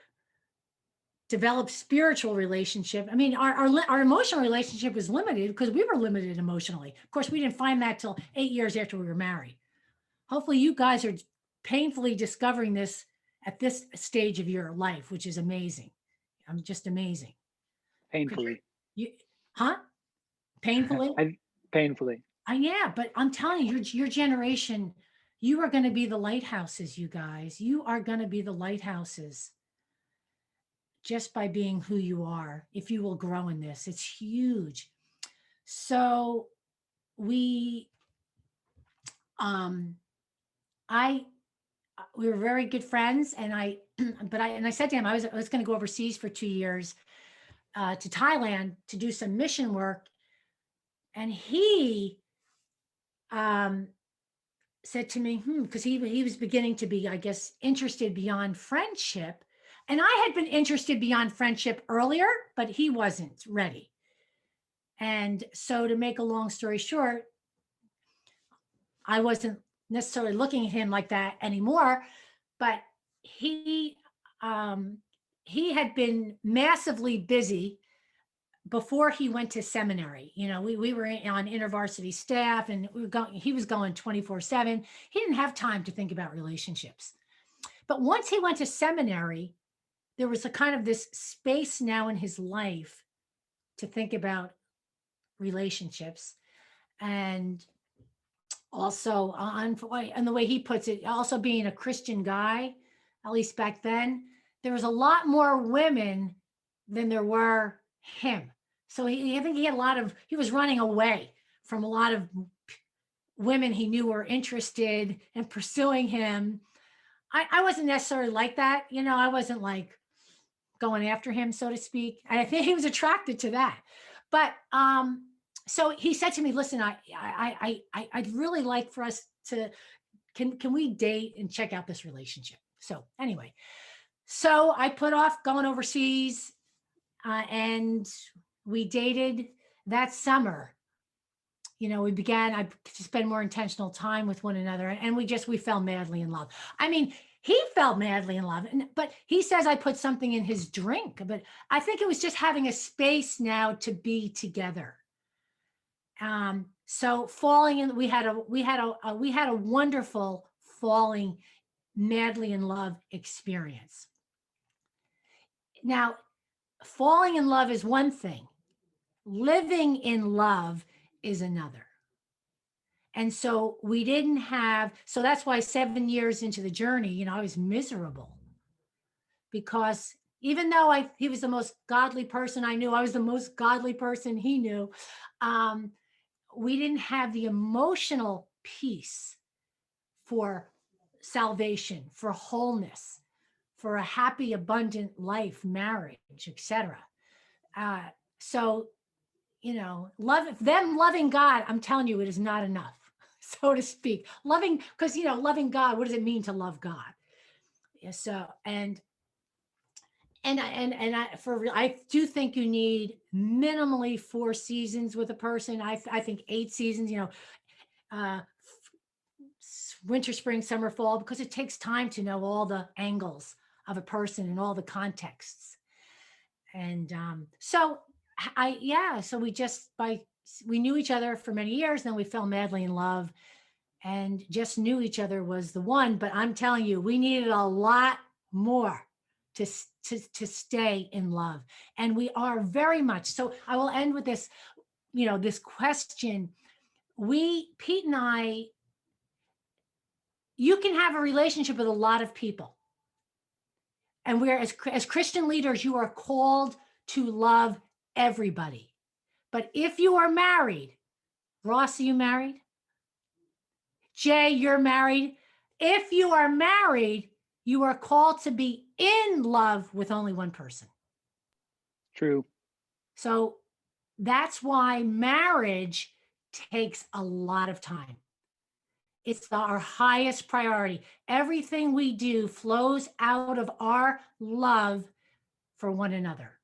developed spiritual relationship. Our emotional relationship was limited because we were limited emotionally. Of course, we didn't find that till 8 years after we were married. Hopefully you guys are painfully discovering this at this stage of your life, which is amazing. I'm just amazing. Painfully. Painfully? Painfully. Yeah, but I'm telling you, your generation, you are going to be the lighthouses, you guys. You are going to be the lighthouses just by being who you are, if you will grow in this. It's huge. So I we were very good friends, and I said to him, I was going to go overseas for 2 years to Thailand to do some mission work, and he said to me, because he was beginning to be, I guess, interested beyond friendship, and I had been interested beyond friendship earlier, but he wasn't ready. And so, to make a long story short, I wasn't necessarily looking at him like that anymore, but he um he had been massively busy before he went to seminary. We were on intervarsity staff, and he was going 24/7. He didn't have time to think about relationships. But once he went to seminary, there was a kind of this space now in his life to think about relationships. And also, and the way he puts it, also being a Christian guy, at least back then, there was a lot more women than there were him. So I think he was running away from a lot of women he knew were interested in pursuing him. I wasn't necessarily like that. I wasn't like going after him, so to speak. And I think he was attracted to that. But so he said to me, "Listen, I'd really like for us to can we date and check out this relationship?" So anyway, so I put off going overseas, and we dated that summer. We began to spend more intentional time with one another, and we fell madly in love. I mean, he fell madly in love, but he says I put something in his drink, but I think it was just having a space now to be together. So falling in, we had a wonderful falling madly in love experience. Now, falling in love is one thing. Living in love is another. And so so that's why 7 years into the journey, I was miserable, because even though he was the most godly person I knew, I was the most godly person he knew. We didn't have the emotional peace for salvation, for wholeness, for a happy, abundant life, marriage, etc. So, loving God, I'm telling you, it is not enough, so to speak. Because loving God, what does it mean to love God? Yeah, so I do think you need minimally 4 seasons with a person. I think 8 seasons, winter, spring, summer, fall, because it takes time to know all the angles of a person and all the contexts. And so we knew each other for many years, then we fell madly in love and just knew each other was the one. But I'm telling you, we needed a lot more to stay in love. And we are very much. So I will end with this, this question. Pete and I, you can have a relationship with a lot of people. And we're, as Christian leaders, you are called to love everybody. But if you are married, Ross, are you married? Jay, you're married. If you are married, you are called to be in love with only one person. True. So that's why marriage takes a lot of time. It's our highest priority. Everything we do flows out of our love for one another.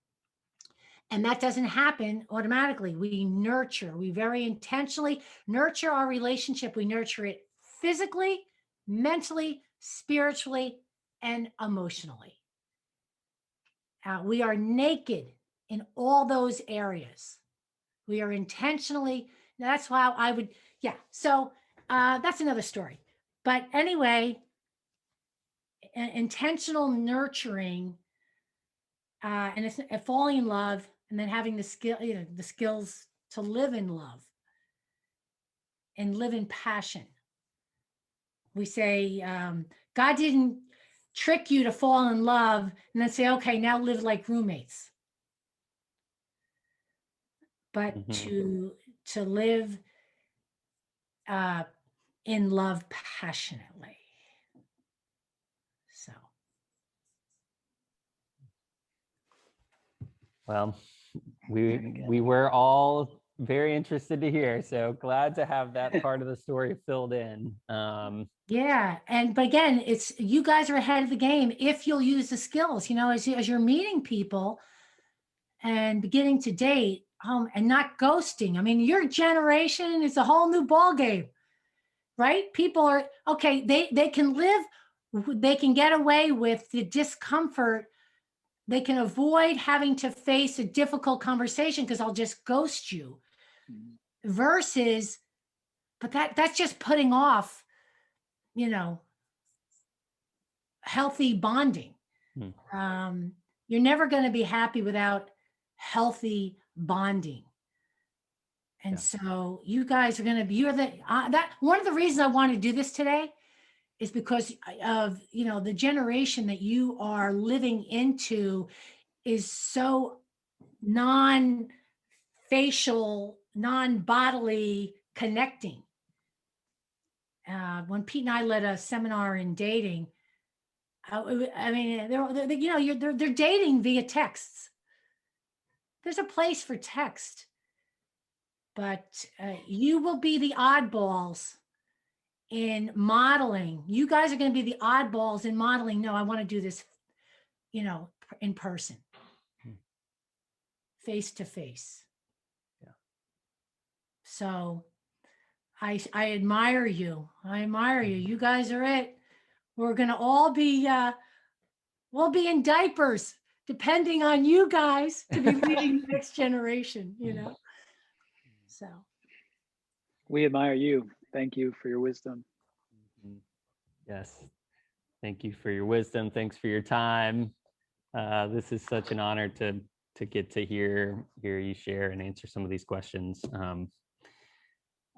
And that doesn't happen automatically. We very intentionally nurture our relationship. We nurture it physically, mentally, spiritually, and emotionally. We are naked in all those areas. We are intentionally, that's why I would, yeah. So that's another story. But anyway, intentional nurturing and it's falling in love, and then having the skills to live in love and live in passion. We say, God didn't trick you to fall in love and then say, okay, now live like roommates. But to live in love passionately. Well, we were all very interested to hear, so glad to have that part of the story filled in. Yeah. But again, it's you guys are ahead of the game if you'll use the skills, as you're meeting people and beginning to date, and not ghosting. I mean, your generation is a whole new ball game, right? People are okay, they can live, they can get away with the discomfort. They can avoid having to face a difficult conversation because I'll just ghost you. Versus, but that's just putting off, you know, healthy bonding. You're never going to be happy without healthy bonding. And so you guys are going to be, you're the, that one of the reasons I want to do this today is because of, the generation that you are living into is so non-facial, non-bodily connecting. When Pete and I led a seminar in dating, I mean, they're dating via texts. There's a place for text, but you will be the oddballs in modeling. You guys are going to be the oddballs in modeling. No, I want to do this, in person, face to face. Yeah. So I admire you. I admire you. You guys are it. We're going to all be, we'll be in diapers, depending on you guys to be leading the next generation, So. We admire you. Thank you for your wisdom. Yes. Thank you for your wisdom. Thanks for your time. This is such an honor to get to hear you share and answer some of these questions.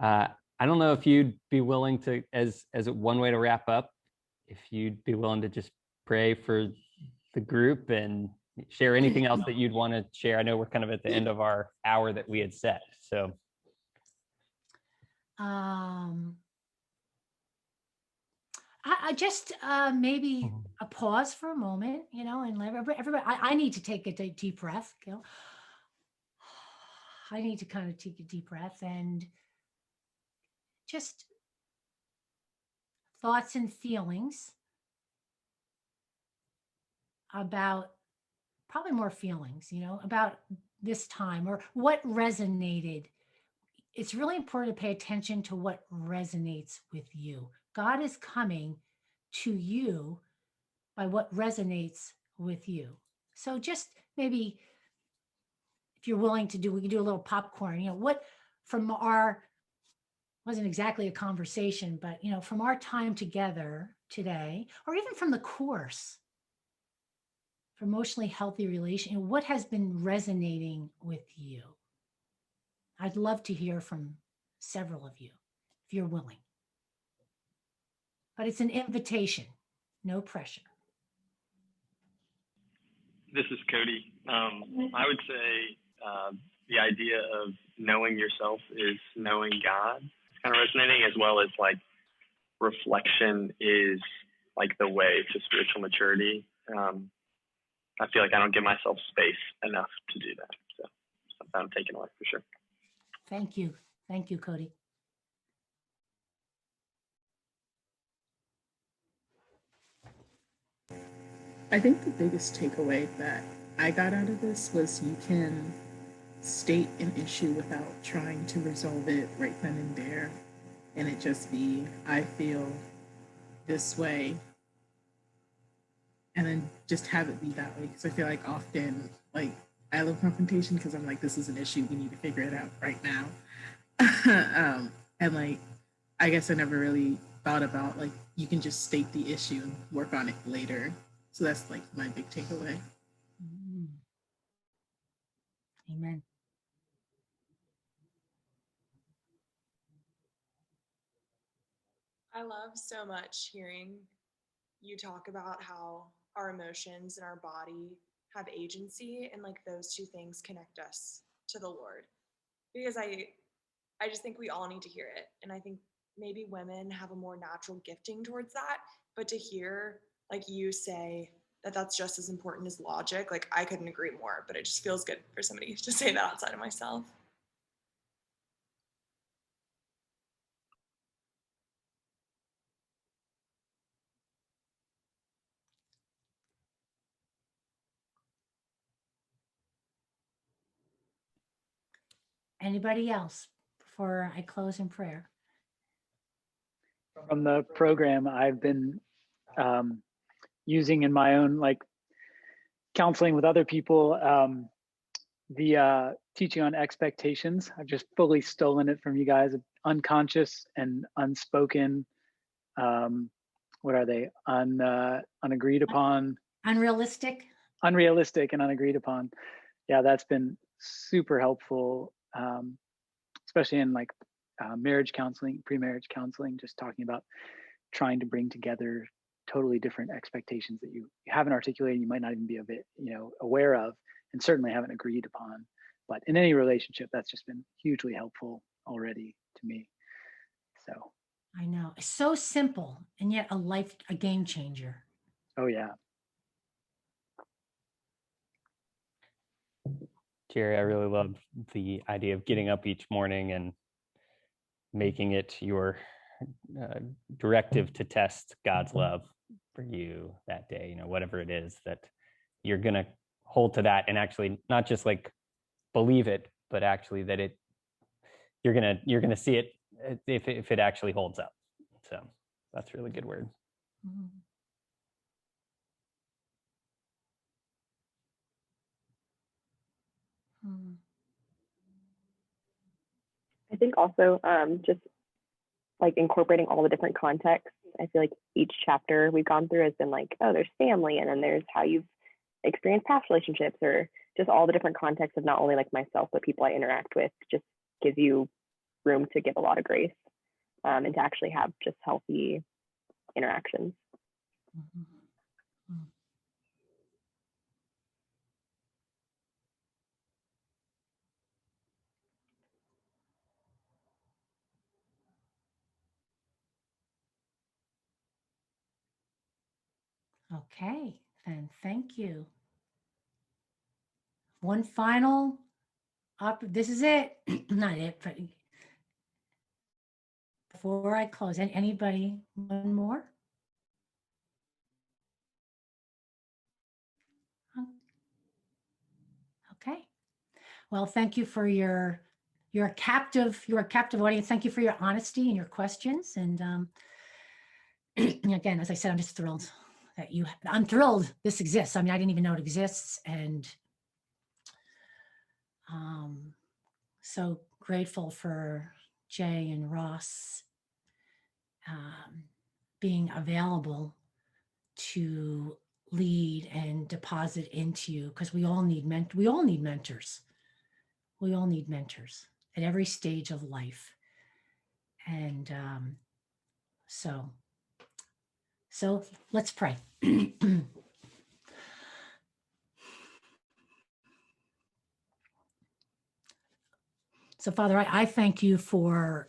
I don't know if you'd be willing to, as one way to wrap up, if you'd be willing to just pray for the group and share anything else that you'd want to share. I know we're kind of at the end of our hour that we had set. So. I just maybe a pause for a moment, and let everybody. I need to take a deep breath. I need to kind of take a deep breath and just thoughts and feelings about, probably more feelings, about this time or what resonated. It's really important to pay attention to what resonates with you. God is coming to you by what resonates with you. So just maybe, if you're willing to we can do a little popcorn, what from wasn't exactly a conversation, but from our time together today, or even from the course for emotionally healthy relation, what has been resonating with you? I'd love to hear from several of you if you're willing. But it's an invitation, no pressure. This is Cody. I would say the idea of knowing yourself is knowing God. It's kind of resonating, as well as like reflection is like the way to spiritual maturity. I feel like I don't give myself space enough to do that. So something I'm taking away for sure. Thank you. Thank you, Cody. I think the biggest takeaway that I got out of this was you can state an issue without trying to resolve it right then and there. And it just be, I feel this way. And then just have it be that way. Because I feel like often, like, I love confrontation because I'm like, this is an issue. We need to figure it out right now. And like, I guess I never really thought about like, you can just state the issue and work on it later. So that's like my big takeaway. Amen. I love so much hearing you talk about how our emotions and our body have agency, and like those two things connect us to the Lord. Because I just think we all need to hear it. And I think maybe women have a more natural gifting towards that, but to hear like you say that that's just as important as logic. Like, I couldn't agree more, but it just feels good for somebody to say that outside of myself. Anybody else before I close in prayer? From the program I've been using in my own like counseling with other people, the teaching on expectations. I've just fully stolen it from you guys. Unconscious and unspoken. What are they? Unagreed upon. Unrealistic. Unrealistic and unagreed upon. Yeah, that's been super helpful, especially in like marriage counseling, pre-marriage counseling, just talking about trying to bring together totally different expectations that you haven't articulated, you might not even be a bit, aware of, and certainly haven't agreed upon. But in any relationship, that's just been hugely helpful already to me. So I know. It's so simple and yet a game changer. oh yeah. Geri, I really love the idea of getting up each morning and making it your directive to test God's love for you that day, whatever it is, that you're going to hold to that and actually not just like believe it, but actually that you're going to see it if it actually holds up. So that's a really good word. Mhm. Mhm. I think also just like incorporating all the different contexts. I feel like each chapter we've gone through has been like, oh, there's family, and then there's how you've experienced past relationships, or just all the different contexts of not only like myself, but people I interact with, just gives you room to give a lot of grace and to actually have just healthy interactions. Mhm. Mhm. Okay, then thank you. One final this is it. Not it, but before I close, anybody one more? Okay. Well, thank you for you're a captive audience. Thank you for your honesty and your questions. And again, as I said, I'm just thrilled that I'm thrilled this exists. I mean, I didn't even know it exists. And so grateful for Jay and Ross being available to lead and deposit into you, because we all need mentors. We all need mentors at every stage of life. And so let's pray. So Father, I thank you for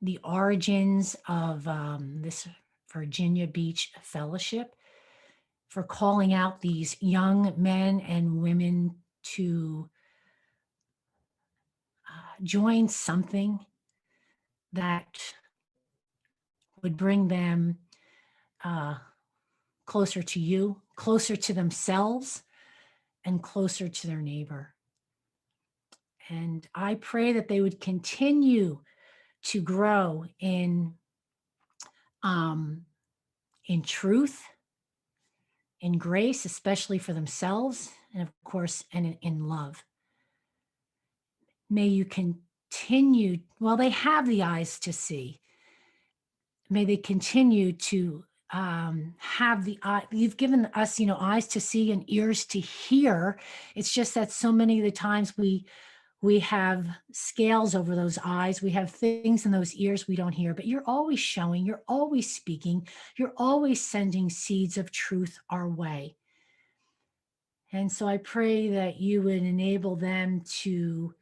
the origins of this Virginia Beach Fellowship, for calling out these young men and women to join something that would bring them closer to you, closer to themselves, and closer to their neighbor. And I pray that they would continue to grow in truth, in grace, especially for themselves, and of course, and in love. May you continue, well, they have the eyes to see. May they continue to have the eye. You've given us, eyes to see and ears to hear. It's just that so many of the times we have scales over those eyes. We have things in those ears we don't hear, but you're always showing, you're always speaking, you're always sending seeds of truth our way. And so I pray that you would enable them to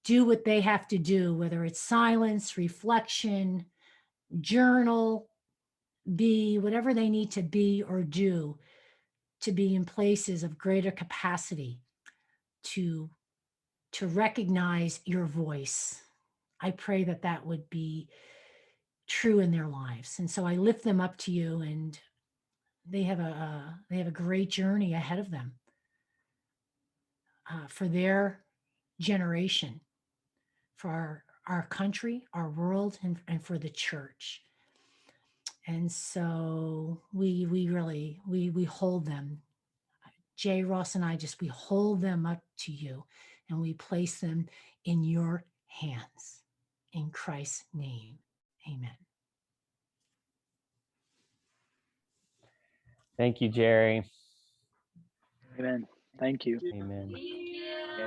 do what they have to do, whether it's silence, reflection, journal, be whatever they need to be or do to be in places of greater capacity to recognize your voice. I pray that that would be true in their lives. And so I lift them up to you, and they have a great journey ahead of them for their generation, for our country, our world, and for the church. And so we really hold them. Jay, Ross, and I we hold them up to you, and we place them in your hands. In Christ's name, amen. Thank you, Jerry. Amen. Thank you. Amen.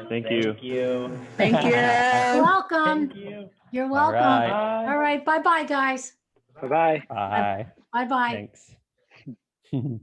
Thank you. Thank you. You're welcome. You're welcome. right. All right. Bye-bye, guys. Bye-bye. Bye. Bye-bye. Thanks.